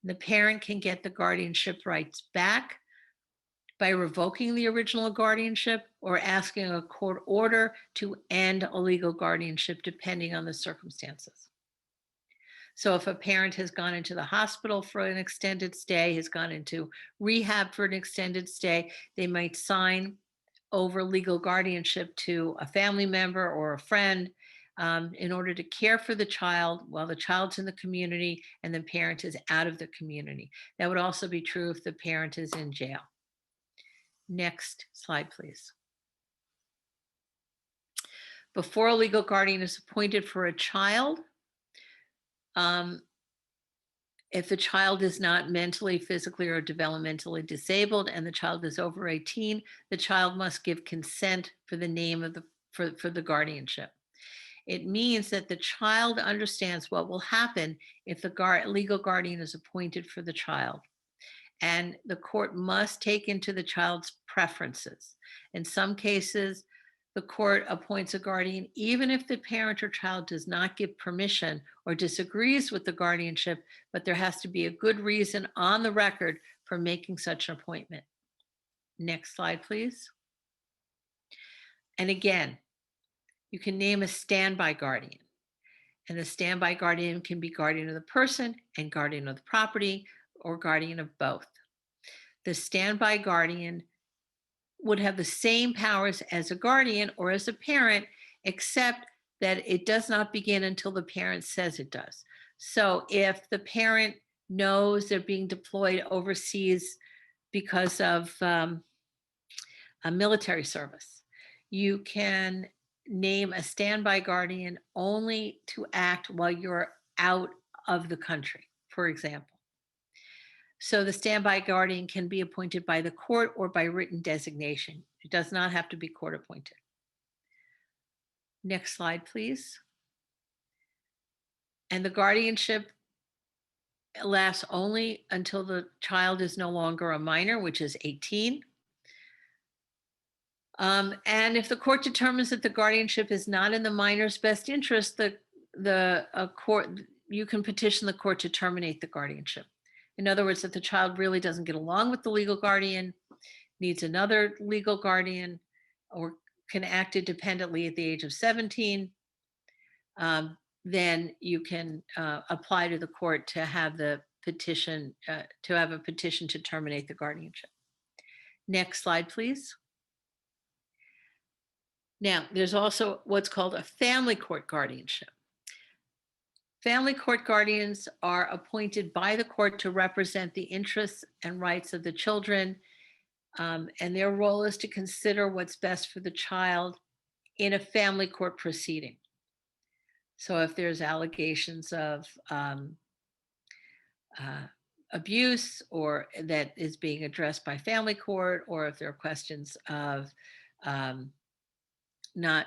The parent can get the guardianship rights back by revoking the original guardianship or asking a court order to end a legal guardianship, depending on the circumstances. So if a parent has gone into the hospital for an extended stay, has gone into rehab for an extended stay, they might sign over legal guardianship to a family member or a friend in order to care for the child while the child's in the community and the parent is out of the community. That would also be true if the parent is in jail. Next slide, please. Before a legal guardian is appointed for a child, if the child is not mentally, physically, or developmentally disabled and the child is over 18, the child must give consent for the name of for the guardianship. It means that the child understands what will happen if the legal guardian is appointed for the child. And the court must take into the child's preferences. In some cases, the court appoints a guardian even if the parent or child does not give permission or disagrees with the guardianship, but there has to be a good reason on the record for making such an appointment. Next slide, please. And again, you can name a standby guardian. And the standby guardian can be guardian of the person and guardian of the property or guardian of both. The standby guardian would have the same powers as a guardian or as a parent, except that it does not begin until the parent says it does. So if the parent knows they're being deployed overseas because of a military service, you can name a standby guardian only to act while you're out of the country, for example. So the standby guardian can be appointed by the court or by written designation. It does not have to be court appointed. Next slide, please. And the guardianship lasts only until the child is no longer a minor, which is 18. And if the court determines that the guardianship is not in the minor's best interest, you can petition the court to terminate the guardianship. In other words, if the child really doesn't get along with the legal guardian, needs another legal guardian, or can act independently at the age of 17, then you can apply to the court to have a petition to terminate the guardianship. Next slide, please. Now, there's also what's called a family court guardianship. Family court guardians are appointed by the court to represent the interests and rights of the children, and their role is to consider what's best for the child in a family court proceeding. So if there's allegations of abuse or that is being addressed by family court, or if there are questions of not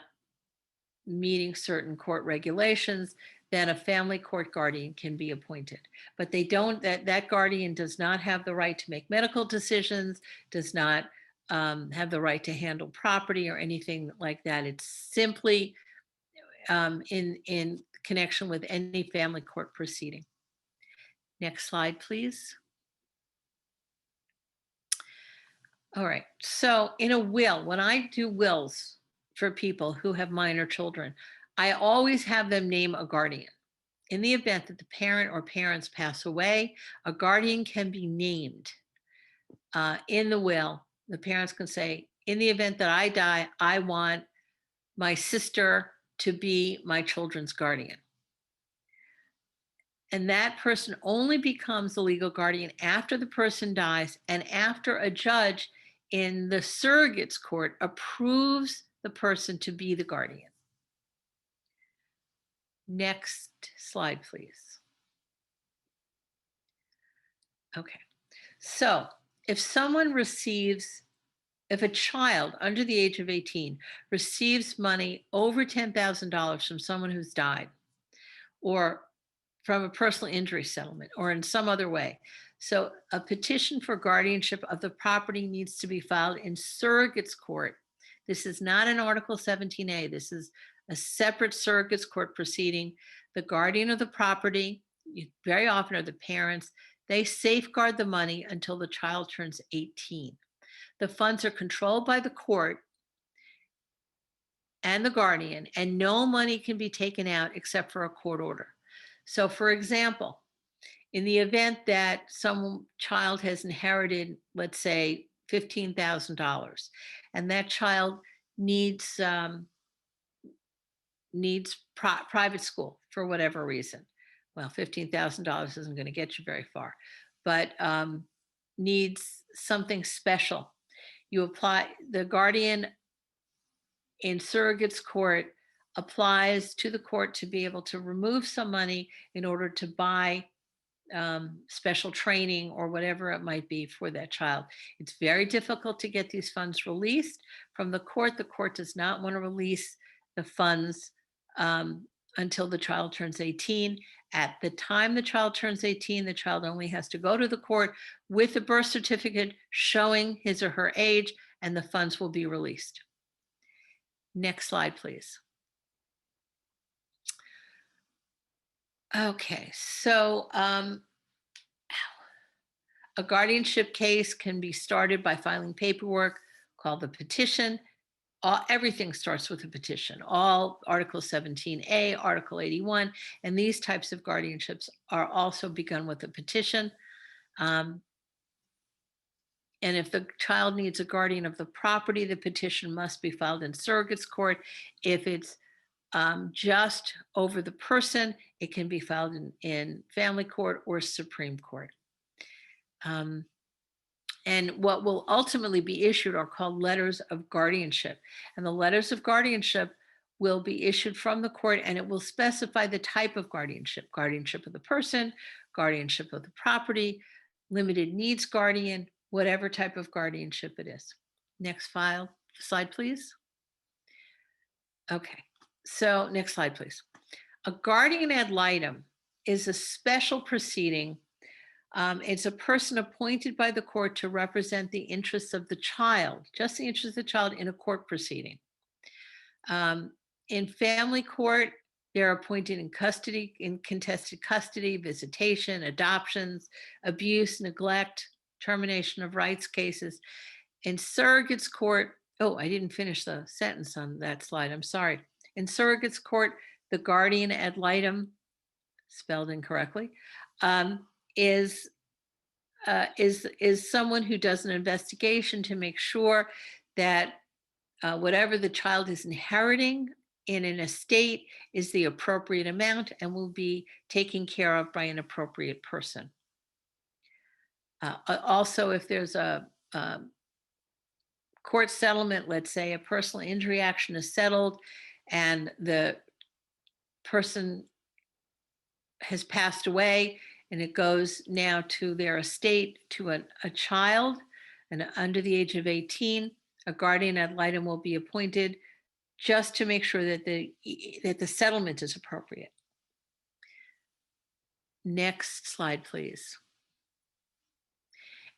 meeting certain court regulations, then a family court guardian can be appointed. But that guardian does not have the right to make medical decisions, does not have the right to handle property or anything like that. It's simply in connection with any family court proceeding. Next slide, please. All right, so in a will, when I do wills for people who have minor children, I always have them name a guardian. In the event that the parent or parents pass away, a guardian can be named in the will. The parents can say, in the event that I die, I want my sister to be my children's guardian. And that person only becomes the legal guardian after the person dies and after a judge in the surrogate's court approves the person to be the guardian. Next slide, please. Okay, so if a child under the age of 18 receives money over $10,000 from someone who's died, or from a personal injury settlement, or in some other way, So a petition for guardianship of the property needs to be filed in surrogate's court. This is not an Article 17A. This is a separate surrogate's court proceeding. The guardian of the property, very often are the parents, they safeguard the money until the child turns 18. The funds are controlled by the court and the guardian, and no money can be taken out except for a court order. So for example, in the event that some child has inherited, let's say, $15,000, and that child needs private school for whatever reason. Well, $15,000 isn't going to get you very far, but needs something special. You apply, the guardian in surrogate's court applies to the court to be able to remove some money in order to buy special training or whatever it might be for that child. It's very difficult to get these funds released from the court. The court does not want to release the funds until the child turns 18. At the time the child turns 18, the child only has to go to the court with a birth certificate showing his or her age, and the funds will be released. Next slide, please. Okay, so a guardianship case can be started by filing paperwork called the petition. Everything starts with a petition. All Article 17A, Article 81, and these types of guardianships are also begun with a petition. And if the child needs a guardian of the property, the petition must be filed in surrogate's court. If it's just over the person, it can be filed in family court or Supreme Court. And what will ultimately be issued are called letters of guardianship. And the letters of guardianship will be issued from the court, and it will specify the type of guardianship: guardianship of the person, guardianship of the property, limited needs guardian, whatever type of guardianship it is. Next slide, please. Okay, so next slide, please. A guardian ad litem is a special proceeding. It's a person appointed by the court to represent the interests of the child, just the interests of the child in a court proceeding. In family court, they're appointed in custody, in contested custody, visitation, adoptions, abuse, neglect, termination of rights cases. In surrogate's court, oh, I didn't finish the sentence on that slide, I'm sorry. In surrogate's court, the guardian ad litem, spelled incorrectly, is someone who does an investigation to make sure that whatever the child is inheriting in an estate is the appropriate amount and will be taken care of by an appropriate person. Also, if there's a court settlement, let's say a personal injury action is settled and the person has passed away, and it goes now to their estate to a child and under the age of 18, a guardian ad litem will be appointed just to make sure that the settlement is appropriate. Next slide, please.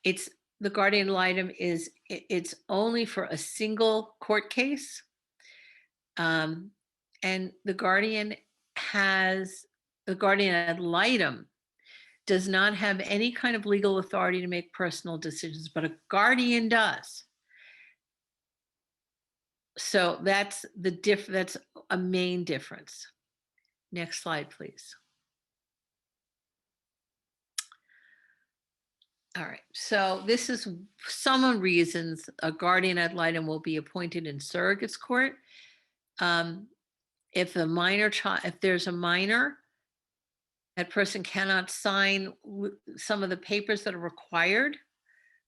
The guardian ad litem it's only for a single court case, and the guardian ad litem does not have any kind of legal authority to make personal decisions, but a guardian does. So that's that's a main difference. Next slide, please. All right, so this is some reasons a guardian ad litem will be appointed in surrogate's court. If there's a minor, that person cannot sign some of the papers that are required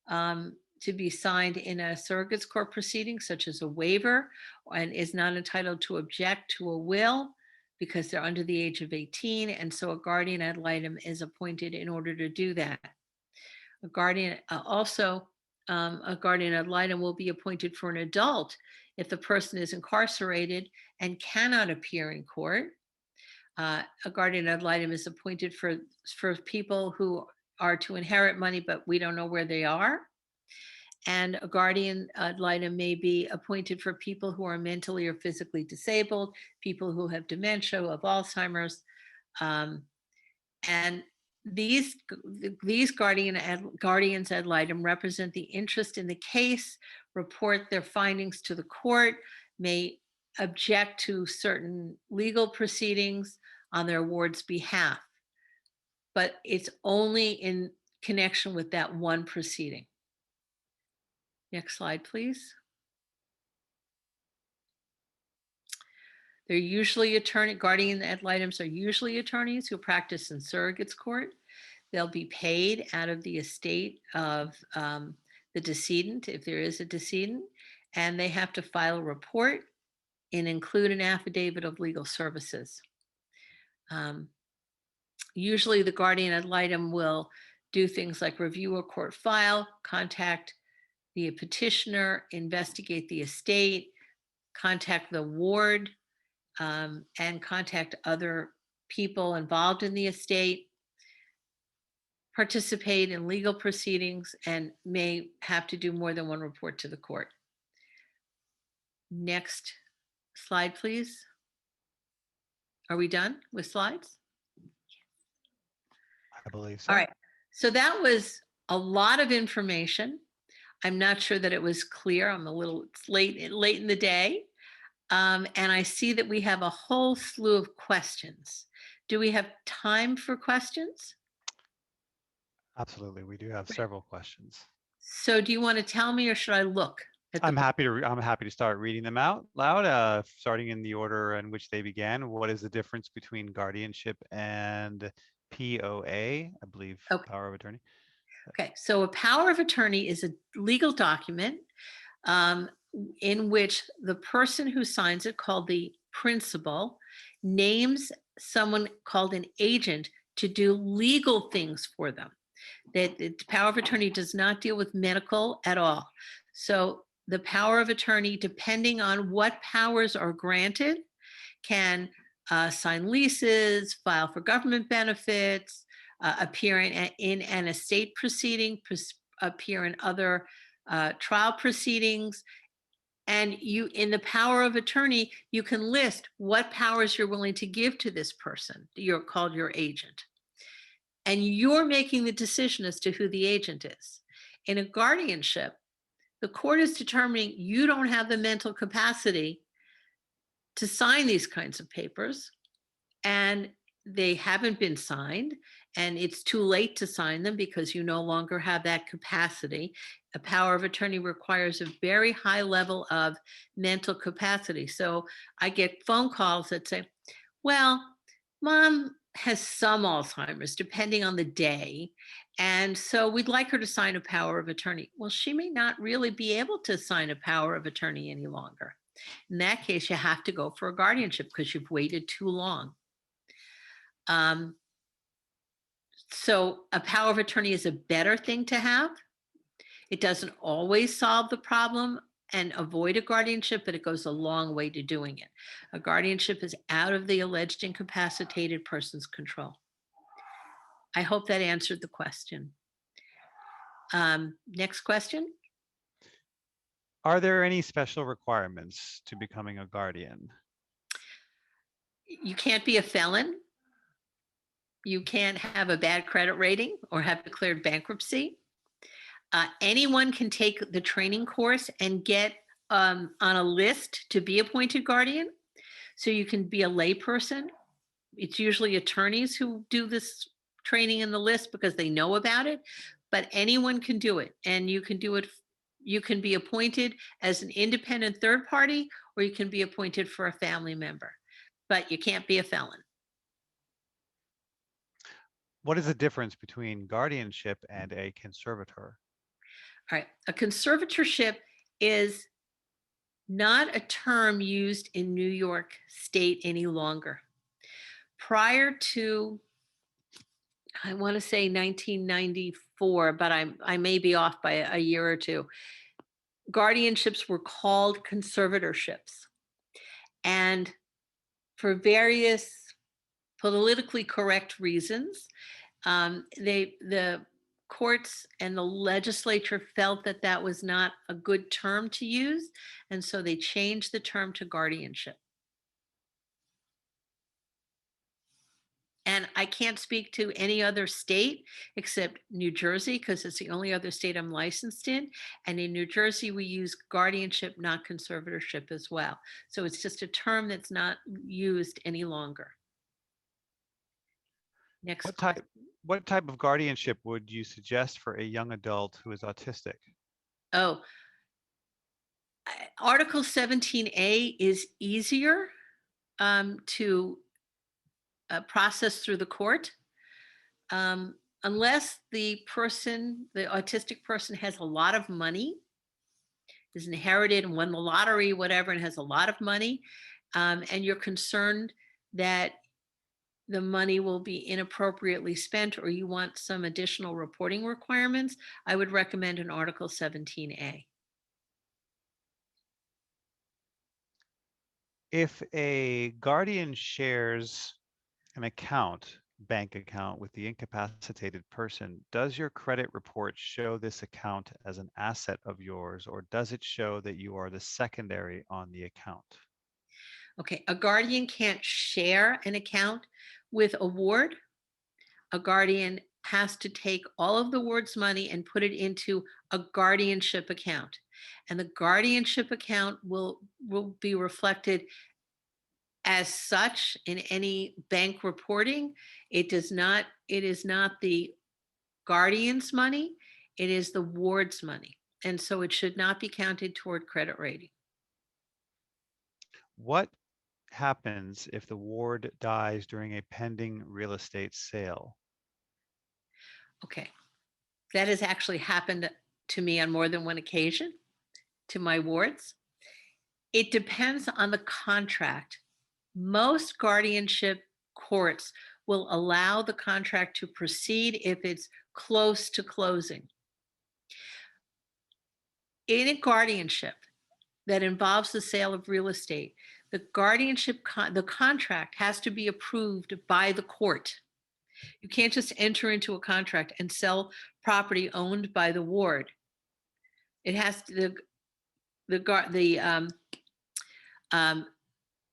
to be signed in a surrogate's court proceeding, such as a waiver, and is not entitled to object to a will because they're under the age of 18. And so a guardian ad litem is appointed in order to do that. A guardian ad litem will be appointed for an adult if the person is incarcerated and cannot appear in court. A guardian ad litem is appointed for people who are to inherit money, but we don't know where they are. And a guardian ad litem may be appointed for people who are mentally or physically disabled, people who have dementia, who have Alzheimer's. And these guardians ad litem represent the interest in the case, report their findings to the court, may object to certain legal proceedings on their ward's behalf. But it's only in connection with that one proceeding. Next slide, please. They're usually guardian ad litems are usually attorneys who practice in surrogate's court. They'll be paid out of the estate of the decedent, if there is a decedent, and they have to file a report and include an affidavit of legal services. Usually the guardian ad litem will do things like review a court file, contact the petitioner, investigate the estate, contact the ward, and contact other people involved in the estate, participate in legal proceedings, and may have to do more than one report to the court. Next slide, please. Are we done with slides? I believe so. All right. So that was a lot of information. I'm not sure that it was clear. It's late in the day. And I see that we have a whole slew of questions. Do we have time for questions? Absolutely. We do have several questions. So do you want to tell me, or should I look at I'm happy to start reading them out loud, starting in the order in which they began. What is the difference between guardianship and POA? I believe power of attorney. Okay, so a power of attorney is a legal document in which the person who signs it, called the principal, names someone called an agent to do legal things for them. That the power of attorney does not deal with medical at all. So the power of attorney, depending on what powers are granted, can sign leases, file for government benefits, appear in an estate proceeding, appear in other trial proceedings. And you, in the power of attorney, you can list what powers you're willing to give to this person. You're called your agent. And you're making the decision as to who the agent is. In a guardianship, the court is determining you don't have the mental capacity to sign these kinds of papers, and they haven't been signed, and it's too late to sign them because you no longer have that capacity. A power of attorney requires a very high level of mental capacity. So I get phone calls that say, well, mom has some Alzheimer's, depending on the day, and so we'd like her to sign a power of attorney. Well, she may not really be able to sign a power of attorney any longer. In that case, you have to go for a guardianship because you've waited too long. So a power of attorney is a better thing to have. It doesn't always solve the problem and avoid a guardianship, but it goes a long way to doing it. A guardianship is out of the alleged incapacitated person's control. I hope that answered the question. Next question. Are there any special requirements to becoming a guardian? You can't be a felon. You can't have a bad credit rating or have declared bankruptcy. Anyone can take the training course and get on a list to be appointed guardian. So you can be a layperson. It's usually attorneys who do this training in the list because they know about it, but anyone can do it. And you can do it. You can be appointed as an independent third party, or you can be appointed for a family member, but you can't be a felon. What is the difference between guardianship and a conservator? All right, a conservatorship is not a term used in New York State any longer. Prior to, I want to say 1994, but I may be off by a year or two, guardianships were called conservatorships. And for various politically correct reasons, The courts and the legislature felt that that was not a good term to use, and so they changed the term to guardianship. And I can't speak to any other state except New Jersey, because it's the only other state I'm licensed in. And in New Jersey, we use guardianship, not conservatorship as well. So it's just a term that's not used any longer. Next question. What type of guardianship would you suggest for a young adult who is autistic? Oh, Article 17A is easier to process through the court. Unless the autistic person has a lot of money, is inherited and won the lottery, whatever, and has a lot of money, and you're concerned that the money will be inappropriately spent or you want some additional reporting requirements, I would recommend an Article 17A. If a guardian shares an bank account with the incapacitated person, does your credit report show this account as an asset of yours, or does it show that you are the secondary on the account? Okay, a guardian can't share an account with a ward. A guardian has to take all of the ward's money and put it into a guardianship account. And the guardianship account will be reflected as such in any bank reporting. It is not the guardian's money, it is the ward's money. And so it should not be counted toward credit rating. What happens if the ward dies during a pending real estate sale? Okay, that has actually happened to me on more than one occasion, to my wards. It depends on the contract. Most guardianship courts will allow the contract to proceed if it's close to closing. In a guardianship that involves the sale of real estate, the contract has to be approved by the court. You can't just enter into a contract and sell property owned by the ward. It has to,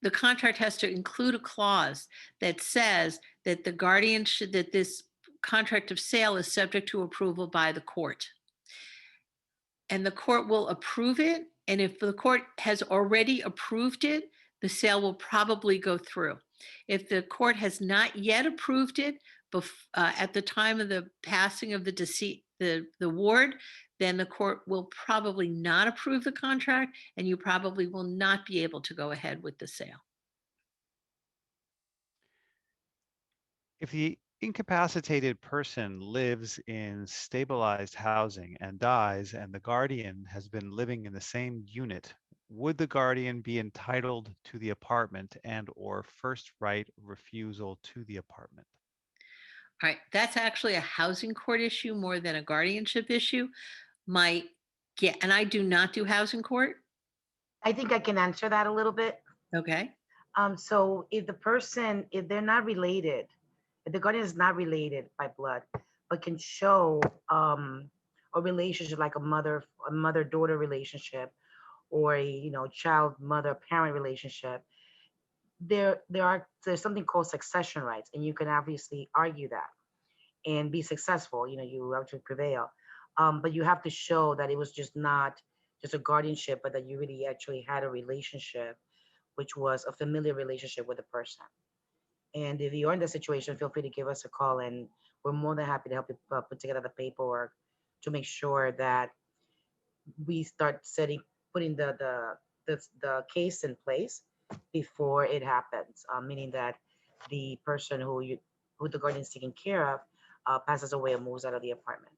the contract has to include a clause that says that that this contract of sale is subject to approval by the court. And the court will approve it. And if the court has already approved it, the sale will probably go through. If the court has not yet approved it at the time of the passing of the ward, then the court will probably not approve the contract and you probably will not be able to go ahead with the sale. If the incapacitated person lives in stabilized housing and dies, and the guardian has been living in the same unit, would the guardian be entitled to the apartment and/or first right refusal to the apartment? All right, that's actually a housing court issue more than a guardianship issue. And I do not do housing court. I think I can answer that a little bit. Okay. So if they're not related, if the guardian is not related by blood, but can show a relationship like a mother-daughter relationship, or a child mother-parent relationship, there's something called succession rights, and you can obviously argue that and be successful. You have to prevail, but you have to show that it was just not just a guardianship, but that you really actually had a relationship, which was a familiar relationship with a person. And if you're in that situation, feel free to give us a call, and we're more than happy to help you put together the paperwork to make sure that we start putting the case in place before it happens. Meaning that the person who the guardian is taking care of passes away or moves out of the apartment.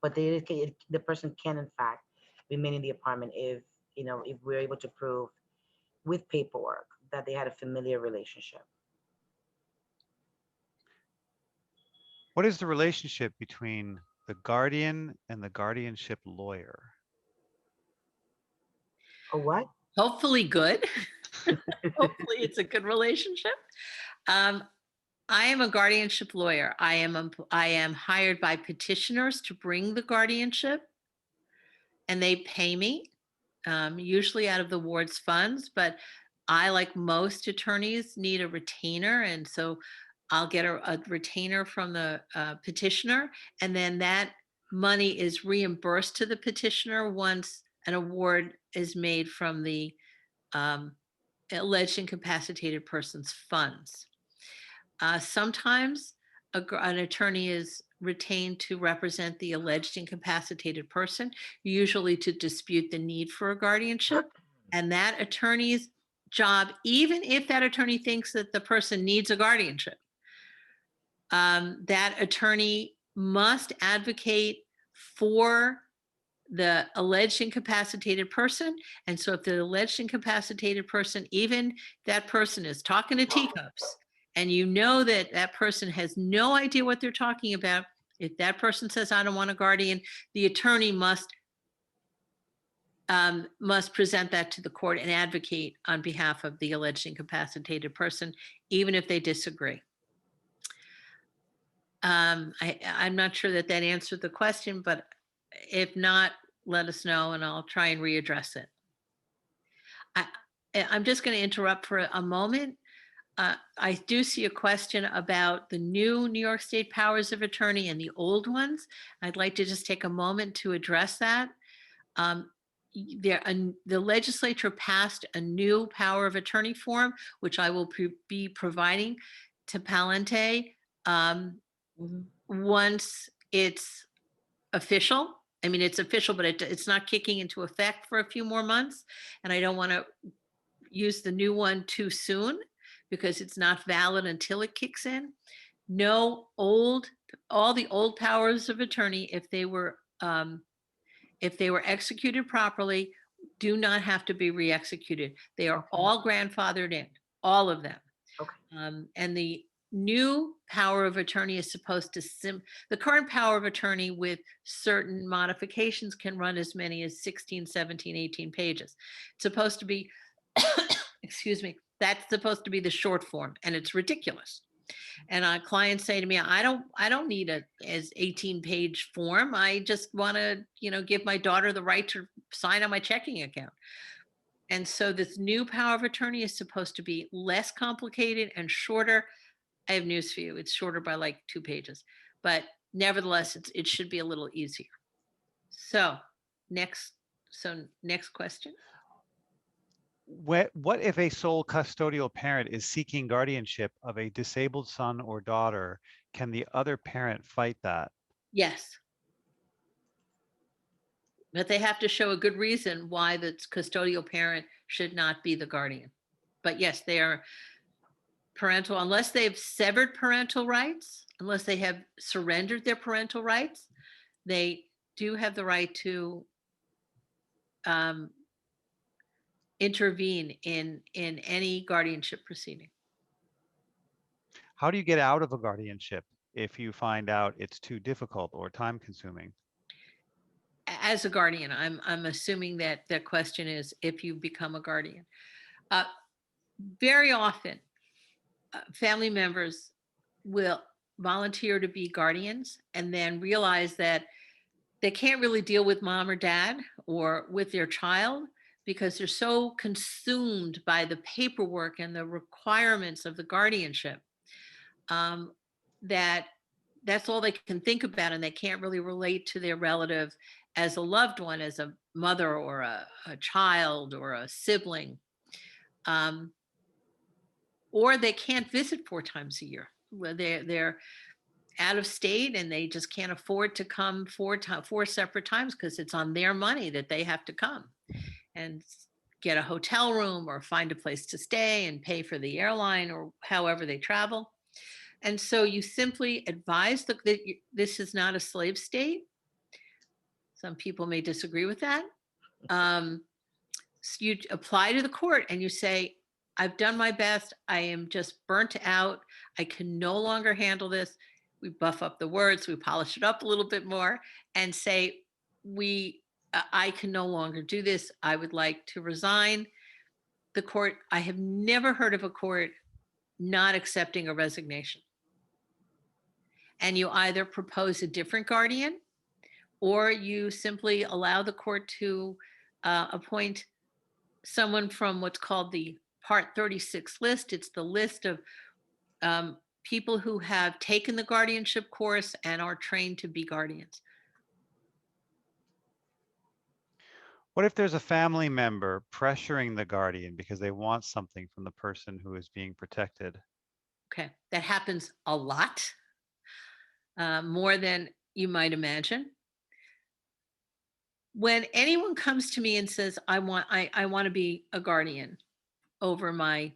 But the person can, in fact, remain in the apartment if we're able to prove with paperwork that they had a familiar relationship. What is the relationship between the guardian and the guardianship lawyer? A what? Hopefully good. Hopefully it's a good relationship. I am a guardianship lawyer. I am hired by petitioners to bring the guardianship, and they pay me, usually out of the ward's funds. But I, like most attorneys, need a retainer, and so I'll get a retainer from the petitioner, and then that money is reimbursed to the petitioner once an award is made from the um, alleged incapacitated person's funds. Sometimes an attorney is retained to represent the alleged incapacitated person, usually to dispute the need for a guardianship. And that attorney's job, even if that attorney thinks that the person needs a guardianship, that attorney must advocate for the alleged incapacitated person. And so if the alleged incapacitated person, even that person is talking to teacups, and you know that that person has no idea what they're talking about, if that person says, I don't want a guardian, the attorney must present that to the court and advocate on behalf of the alleged incapacitated person, even if they disagree. I'm not sure that answered the question, but if not, let us know and I'll try and readdress it. I'm just going to interrupt for a moment. I do see a question about the new New York State powers of attorney and the old ones. I'd like to just take a moment to address that. The legislature passed a new power of attorney form, which I will be providing to Palante once it's official. I mean, it's official, but it's not kicking into effect for a few more months. And I don't want to use the new one too soon because it's not valid until it kicks in. All the old powers of attorney, if they were executed properly, do not have to be re-executed. They are all grandfathered in, all of them. Okay. And the new power of attorney is supposed to the current power of attorney with certain modifications can run as many as 16, 17, 18 pages. It's supposed to be, excuse me, that's supposed to be the short form, and it's ridiculous. And clients say to me, I don't need a as 18-page form. I just want to, give my daughter the right to sign on my checking account. And so this new power of attorney is supposed to be less complicated and shorter. I have news for you. It's shorter by like 2 pages, but nevertheless, it should be a little easier. So next question. What if a sole custodial parent is seeking guardianship of a disabled son or daughter? Can the other parent fight that? Yes. But they have to show a good reason why the custodial parent should not be the guardian. But yes, they are parental, unless they've severed parental rights, unless they have surrendered their parental rights, they do have the right to intervene in any guardianship proceeding. How do you get out of a guardianship if you find out it's too difficult or time consuming? As a guardian, I'm assuming that the question is if you become a guardian. Very often, family members will volunteer to be guardians and then realize that they can't really deal with mom or dad or with their child because they're so consumed by the paperwork and the requirements of the guardianship that that's all they can think about, and they can't really relate to their relative as a loved one, as a mother or a child or a sibling. Or they can't visit 4 times a year. Where they're out of state and they just can't afford to come 4 separate times because it's on their money that they have to come and get a hotel room or find a place to stay and pay for the airline or however they travel. And so you simply advise that this is not a slave state. Some people may disagree with that. So you apply to the court and you say, I've done my best. I am just burnt out. I can no longer handle this. We buff up the words, we polish it up a little bit more and say, I can no longer do this. I would like to resign. The court, I have never heard of a court not accepting a resignation. And you either propose a different guardian, or you simply allow the court to appoint someone from what's called the Part 36 list. It's the list of people who have taken the guardianship course and are trained to be guardians. What if there's a family member pressuring the guardian because they want something from the person who is being protected? Okay, that happens a lot, more than you might imagine. When anyone comes to me and says, I want to be a guardian over my,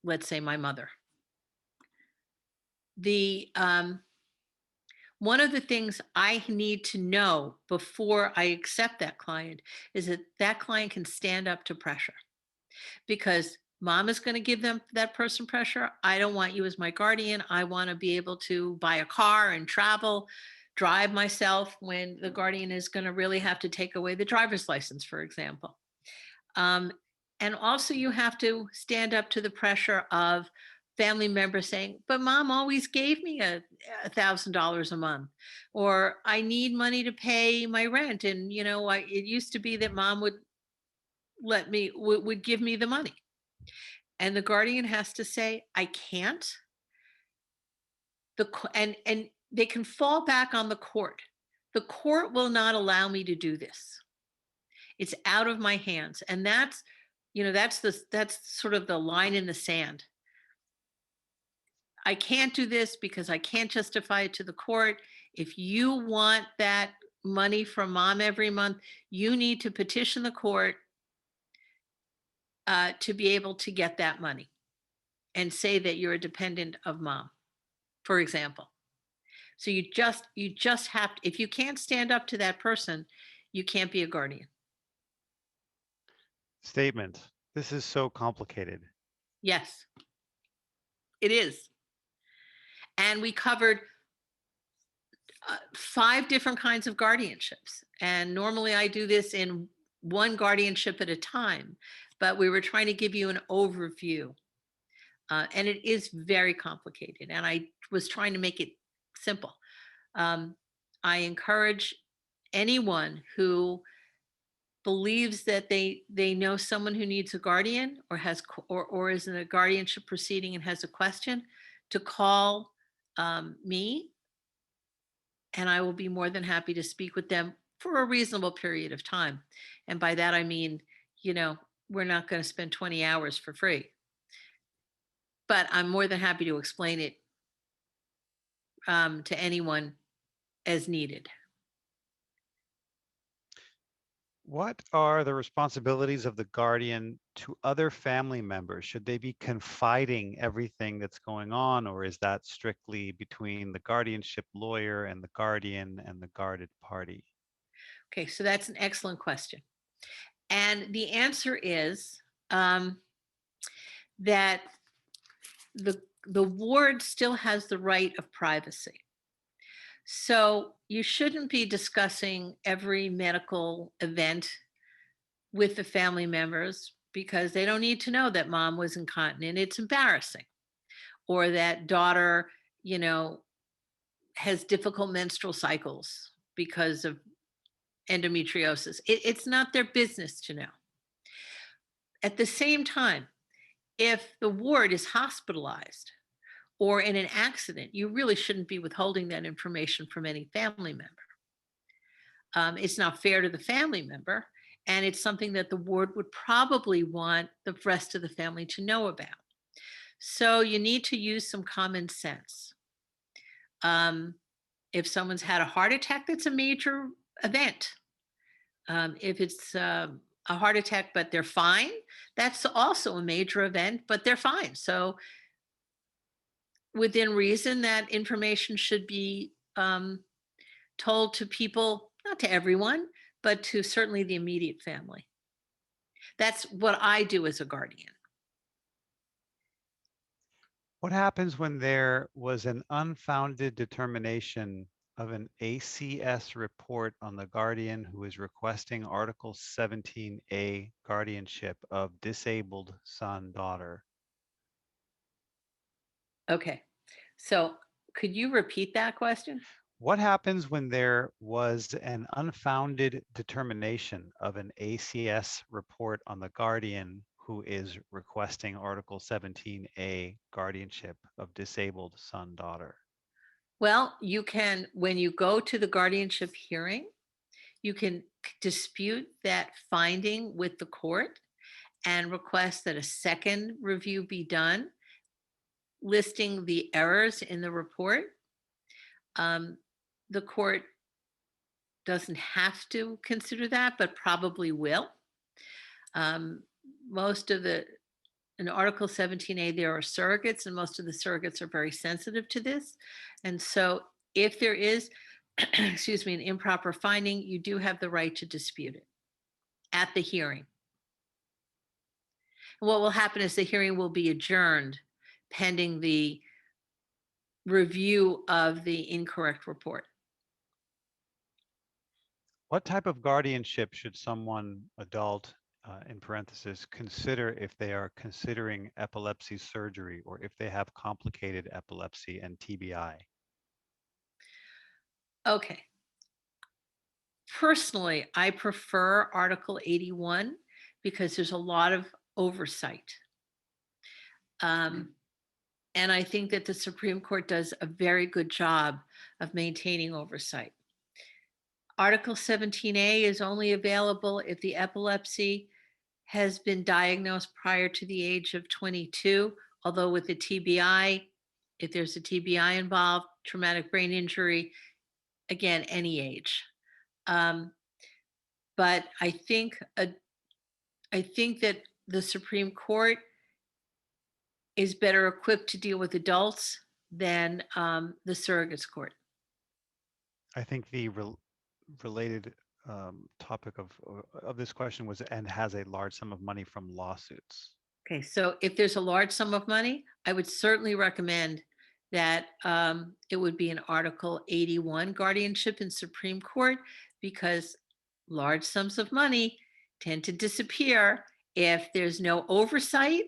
let's say, my mother, the one of the things I need to know before I accept that client is that that client can stand up to pressure, because mom is going to give that person pressure. I don't want you as my guardian. I want to be able to buy a car and travel, drive myself, when the guardian is going to really have to take away the driver's license, for example. Um, and also, you have to stand up to the pressure of family members saying, but mom always gave me $1,000 a month, or I need money to pay my rent. And, it used to be that mom would would give me the money. And the guardian has to say, I can't. And they can fall back on the court. The court will not allow me to do this. It's out of my hands. And that's sort of the line in the sand. I can't do this because I can't justify it to the court. If you want that money from mom every month, you need to petition the court to be able to get that money, and say that you're a dependent of mom, for example. So you just have to, if you can't stand up to that person, you can't be a guardian. Statement. This is so complicated. Yes, it is. And we covered 5 different kinds of guardianships. And normally I do this in one guardianship at a time, but we were trying to give you an overview. And it is very complicated. And I was trying to make it simple. I encourage anyone who believes that they know someone who needs a guardian, or has or is in a guardianship proceeding and has a question, to call me, and I will be more than happy to speak with them for a reasonable period of time. And by that I mean, we're not going to spend 20 hours for free, but I'm more than happy to explain it to anyone as needed. What are the responsibilities of the guardian to other family members? Should they be confiding everything that's going on, or is that strictly between the guardianship lawyer and the guardian and the guarded party? Okay, so that's an excellent question. And the answer is that the ward still has the right of privacy. So you shouldn't be discussing every medical event with the family members, because they don't need to know that mom was incontinent. It's embarrassing. Or that daughter, has difficult menstrual cycles because of endometriosis. It's not their business to know. At the same time, if the ward is hospitalized or in an accident, you really shouldn't be withholding that information from any family member. It's not fair to the family member, and it's something that the ward would probably want the rest of the family to know about. So you need to use some common sense. If someone's had a heart attack, that's a major event. If it's a heart attack but they're fine, that's also a major event, but they're fine. So within reason, that information should be told to people, not to everyone, but to certainly the immediate family. That's what I do as a guardian. What happens when there was an unfounded determination of an ACS report on the guardian who is requesting Article 17A guardianship of disabled son, daughter? Okay. So Could you repeat that question? What happens when there was an unfounded determination of an ACS report on the guardian who is requesting Article 17A guardianship of disabled son, daughter? Well, you can, when you go to the guardianship hearing, you can dispute that finding with the court and request that a second review be done, listing the errors in the report. The court doesn't have to consider that, but probably will. Most of the, in Article 17A, there are surrogates, and most of the surrogates are very sensitive to this. And so if there is, excuse me, an improper finding, you do have the right to dispute it at the hearing. What will happen is the hearing will be adjourned pending the review of the incorrect report. What type of guardianship should someone, adult, in parentheses, consider if they are considering epilepsy surgery or if they have complicated epilepsy and TBI? Okay. Personally, I prefer Article 81 because there's a lot of oversight. And I think that the Supreme Court does a very good job of maintaining oversight. Article 17A is only available if the epilepsy has been diagnosed prior to the age of 22, although with the TBI, if there's a TBI involved, traumatic brain injury, again, any age. But I think that the Supreme Court is better equipped to deal with adults than the surrogates court. I think the related topic of this question was, and has a large sum of money from lawsuits. Okay, so if there's a large sum of money, I would certainly recommend that it would be an Article 81 guardianship in Supreme Court, because large sums of money tend to disappear if there's no oversight.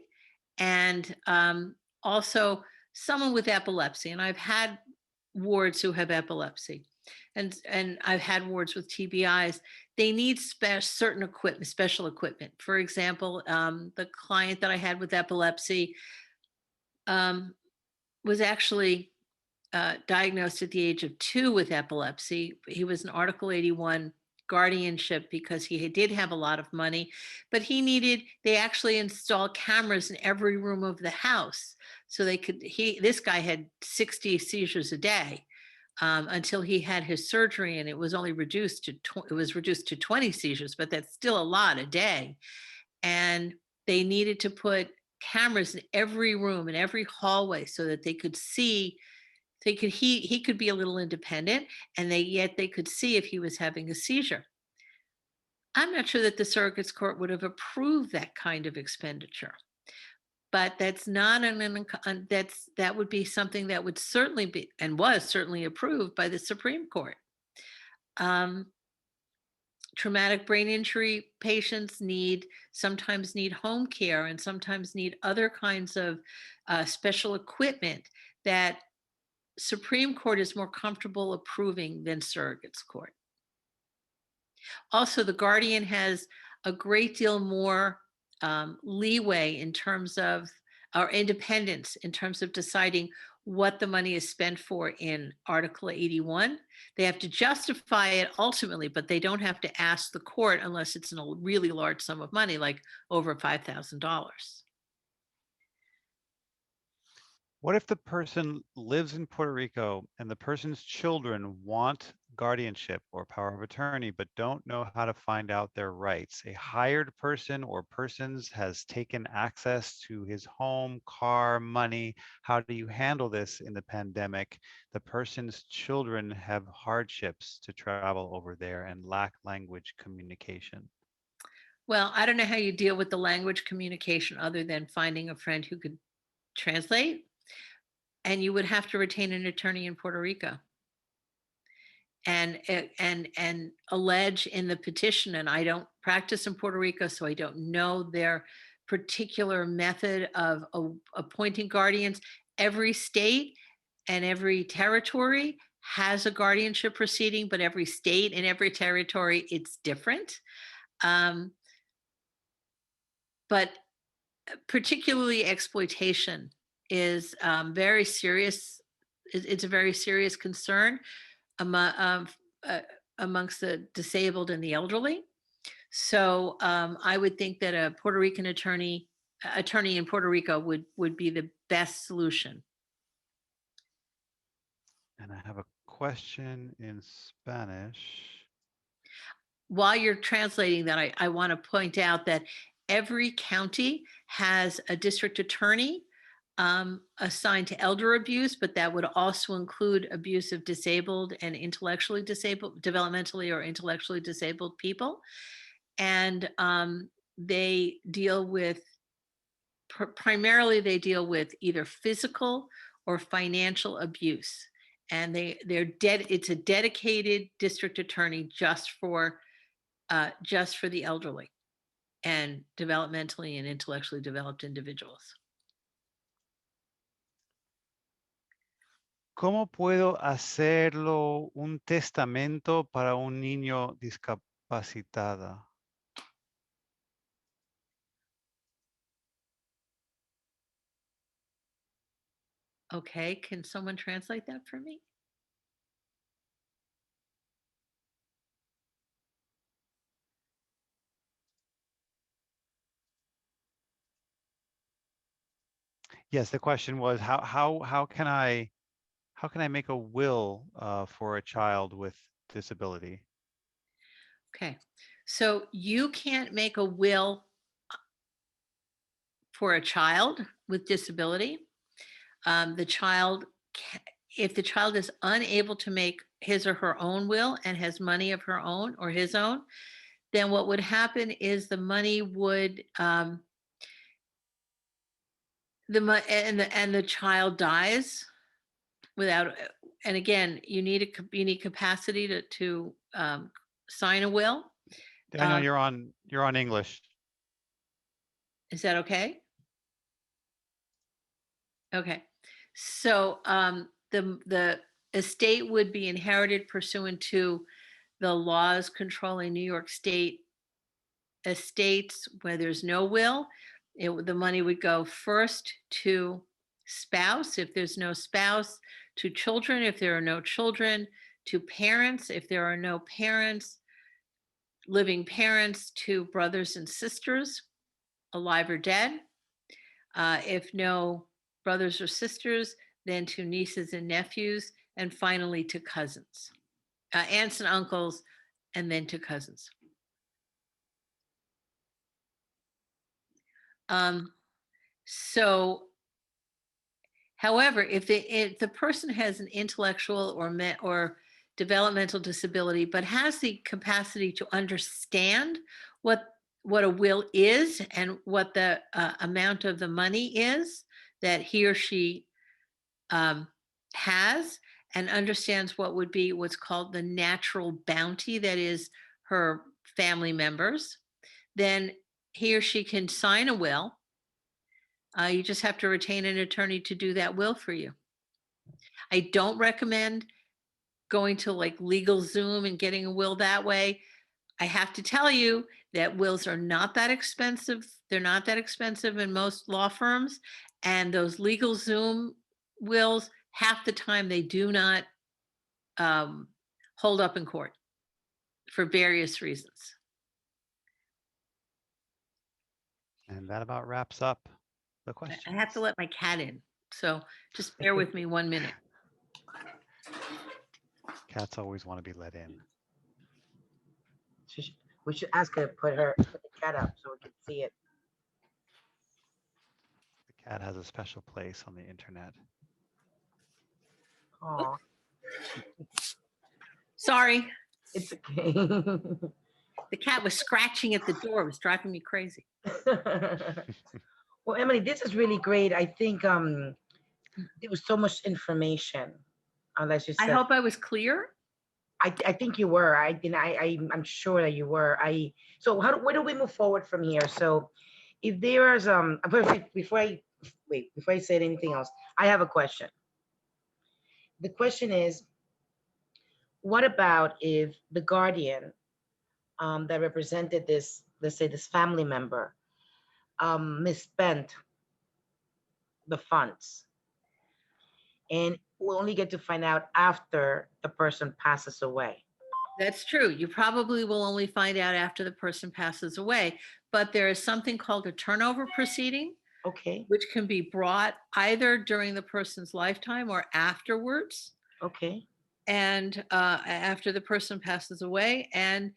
And also someone with epilepsy, and I've had wards who have epilepsy, and I've had wards with TBIs. They need certain equipment, special equipment. For example, the client that I had with epilepsy was actually diagnosed at the age of 2 with epilepsy. He was an Article 81 guardianship because he did have a lot of money, but they actually installed cameras in every room of the house. So this guy had 60 seizures a day until he had his surgery, and it was only reduced to 20 seizures, but that's still a lot a day. And they needed to put cameras in every room, in every hallway, so that they could see. He could be a little independent, and yet they could see if he was having a seizure. I'm not sure that the surrogates court would have approved that kind of expenditure, but that's not that would be something that would certainly be, and was certainly, approved by the Supreme Court. Traumatic brain injury patients sometimes need home care, and sometimes need other kinds of special equipment that Supreme Court is more comfortable approving than surrogates court. Also, the guardian has a great deal more leeway in terms of, or independence in terms of deciding what the money is spent for in Article 81. They have to justify it ultimately, but they don't have to ask the court unless it's in a really large sum of money, like over $5,000. What if the person lives in Puerto Rico and the person's children want guardianship or power of attorney, but don't know how to find out their rights? A hired person or persons has taken access to his home, car, money. How do you handle this in the pandemic? The person's children have hardships to travel over there and lack language communication. Well, I don't know how you deal with the language communication other than finding a friend who could translate. And you would have to retain an attorney in Puerto Rico and allege in the petition. And I don't practice in Puerto Rico, so I don't know their particular method of appointing guardians. Every state and every territory has a guardianship proceeding, but every state and every territory, it's different. But particularly exploitation is very serious. It's a very serious concern amongst the disabled and the elderly. So I would think that a Puerto Rican attorney in Puerto Rico would be the best solution. And I have a question in Spanish. While you're translating that, I want to point out that every county has a district attorney assigned to elder abuse, but that would also include abuse of disabled and intellectually disabled, developmentally or intellectually disabled people. And they deal with, primarily they deal with either physical or financial abuse. And it's a dedicated district attorney just for the elderly and developmentally and intellectually developed individuals. ¿Cómo puedo hacerlo un testamento para un niño discapacitado? Okay, can someone translate that for me? Yes, the question was how can I make a will for a child with disability? Okay, so you can't make a will for a child with disability. The child, if the child is unable to make his or her own will and has money of her own or his own, then what would happen is the money would the child dies without. And again, you need capacity to sign a will. Daniel, you're on English. Is that okay? Okay. So the estate would be inherited pursuant to the laws controlling New York State estates where there's no will. The money would go first to spouse if there's no spouse, to children if there are no children, to parents if there are no parents, living parents, to brothers and sisters, alive or dead. If no brothers or sisters, then to nieces and nephews, and finally to cousins, aunts and uncles, and then to cousins. So, however, if the person has an intellectual or developmental disability, but has the capacity to understand what a will is and what the amount of the money is that he or she has, and understands what would be what's called the natural bounty, that is her family members, then he or she can sign a will. You just have to retain an attorney to do that will for you. I don't recommend going to like LegalZoom and getting a will that way. I have to tell you that wills are not that expensive. They're not that expensive in most law firms. And those LegalZoom wills, half the time they do not hold up in court for various reasons. And that about wraps up the question. I have to let my cat in, so just bear with me 1 minute. Cats always want to be let in. We should ask her to put the cat up so we can see it. The cat has a special place on the internet. Oh, Sorry. it's okay. The cat was scratching at the door. It was driving me crazy. Well, Emily, this is really great. I think there was so much information. Unless you said, I hope I was clear. I think you were. I'm sure that you were. So where do we move forward from here? So if there is before I say anything else, I have a question. the question is, what about if the guardian that represented this, let's say this family member, misspent the funds, and we only get to find out after the person passes away? That's true. You probably will only find out after the person passes away, but there is something called a turnover proceeding, Okay, which can be brought either during the person's lifetime or afterwards, okay, and after the person passes away. And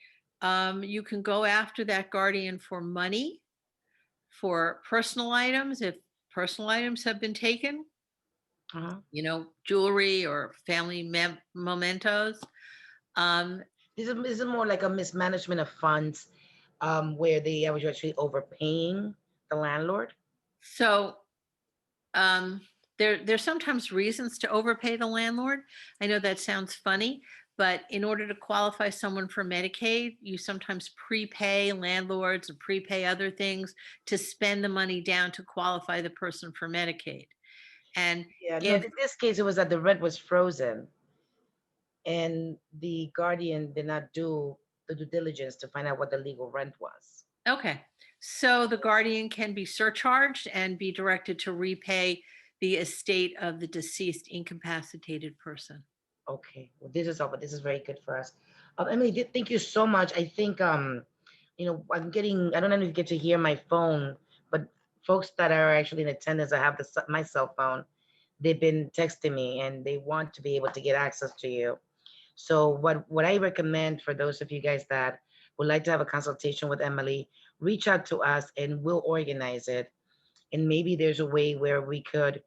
you can go after that guardian for money, for personal items, if personal items have been taken, uh-huh. jewelry or family mementos. Um, Is it more like a mismanagement of funds, where they was actually overpaying the landlord? so um, there's sometimes reasons to overpay the landlord. I know that sounds funny, but in order to qualify someone for Medicaid, you sometimes prepay landlords and prepay other things to spend the money down to qualify the person for Medicaid. And Yeah, no, if in this case, it was that the rent was frozen and the guardian did not do the due diligence to find out what the legal rent was. Okay, so the guardian can be surcharged and be directed to repay the estate of the deceased incapacitated person. Okay, well, this is all, but this is very good for us. Emily, thank you so much. I think, I'm getting, I don't know if you get to hear my phone, but folks that are actually in attendance, I have my cell phone. They've been texting me and they want to be able to get access to you. So what I recommend for those of you guys that would like to have a consultation with Emily, reach out to us and we'll organize it. And maybe there's a way where we could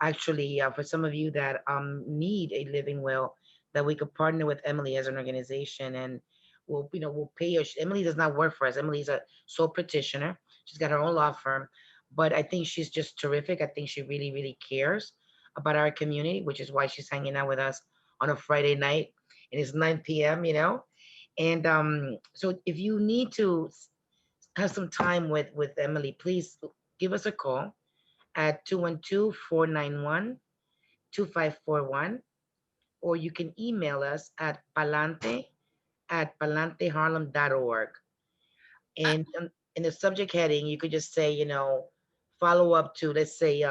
actually, for some of you that need a living will, that we could partner with Emily as an organization, and we'll pay her. Emily does not work for us. Emily's a sole petitioner. She's got her own law firm, but I think she's just terrific. I think she really, really cares about our community, which is why she's hanging out with us on a Friday night, and it's 9 p.m. And so if you need to have some time with Emily, please give us a call at 212-491-2541, or you can email us at palanteharlem.org. Uh, And in the subject heading, you could just say, follow up to, let's say,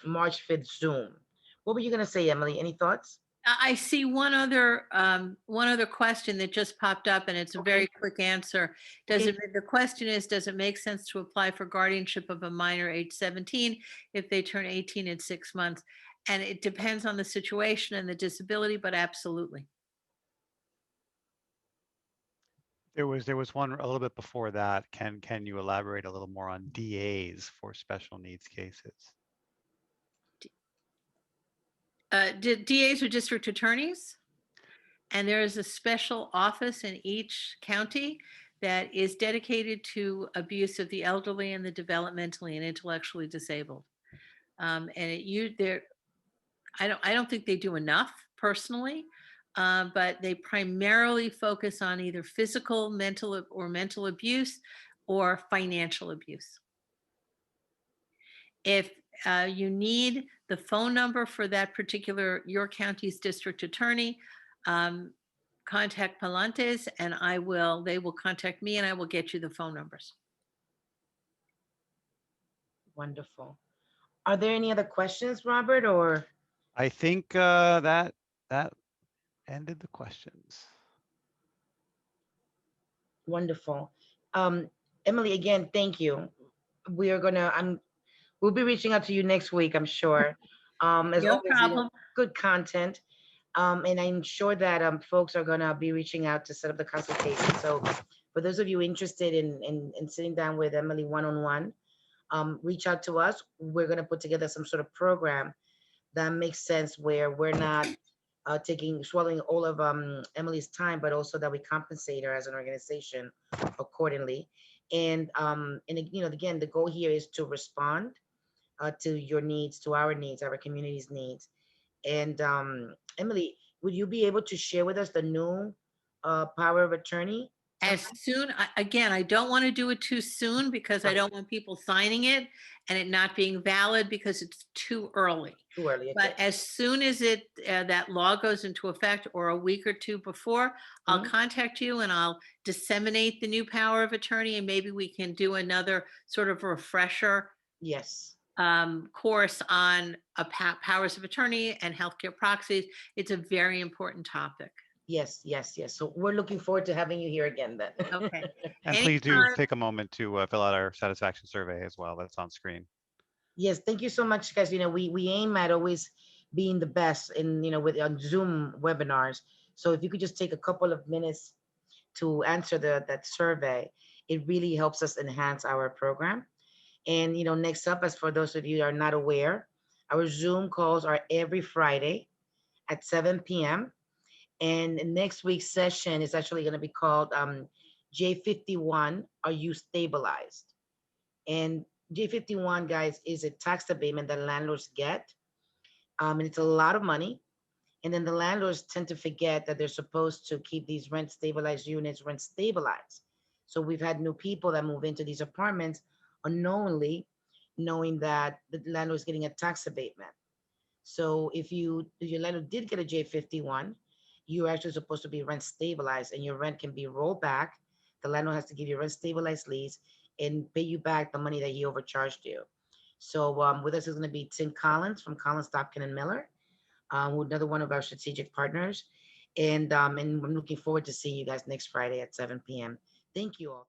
March 5th Zoom. What were you going to say, Emily? Any thoughts? I see one other question that just popped up, and it's a very Okay. quick answer. Okay. The question is, does it make sense to apply for guardianship of a minor age 17 if they turn 18 in 6 months? And it depends on the situation and the disability, but absolutely. There was one a little bit before that. Can you elaborate a little more on DAs for special needs cases? DAs are district attorneys, and there is a special office in each county that is dedicated to abuse of the elderly and the developmentally and intellectually disabled. And I don't think they do enough personally, but they primarily focus on either physical, mental abuse or financial abuse. If you need the phone number for that particular, your county's district attorney, um, contact Palantes and they will contact me and I will get you the phone numbers. Wonderful. Are there any other questions, Robert, or? I think that ended the questions. Wonderful. Um, Emily, again, thank you. We are gonna, we'll be reaching out to you next week, I'm sure. As No always, problem. good content. And I'm sure that folks are gonna be reaching out to set up the consultation. So for those of you interested in sitting down with Emily one-on-one, reach out to us. We're gonna put together some sort of program that makes sense, where we're not swallowing all of Emily's time, but also that we compensate her as an organization accordingly. And again, the goal here is to respond to your needs, to our needs, our community's needs. And Emily, would you be able to share with us the new power of attorney? As soon, again, I don't want to do it too soon because I Right. don't want people signing it and it not being valid because it's too early. Too early. But Okay. as soon as that law goes into effect or a week or two before, I'll Mhm. contact you and I'll disseminate the new power of attorney, and maybe we can do another sort of refresher Yes. course on powers of attorney and healthcare proxies. It's a very important topic. Yes. Yes. Yes. So we're looking forward to having you here again then. Okay. And please do Anytime. take a moment to fill out our satisfaction survey as well. That's on screen. Yes. Thank you so much, guys. We aim at always being the best in, with on Zoom webinars. So if you could just take a couple of minutes to answer that survey, it really helps us enhance our program. And next up, as for those of you who are not aware, our Zoom calls are every Friday at 7 p.m. And next week's session is actually going to be called J51, Are You Stabilized? And J51, guys, is a tax abatement that landlords get. And it's a lot of money. And then the landlords tend to forget that they're supposed to keep these rent stabilized units rent stabilized. So we've had new people that move into these apartments unknowingly, knowing that the landlord is getting a tax abatement. So if your landlord did get a J51, you're actually supposed to be rent stabilized, and your rent can be rolled back. The landlord has to give you a rent stabilized lease and pay you back the money that he overcharged you. So with us is going to be Tim Collins from Collins, Stopkin and Miller, another one of our strategic partners. And I'm looking forward to seeing you guys next Friday at 7 p.m. Thank you all.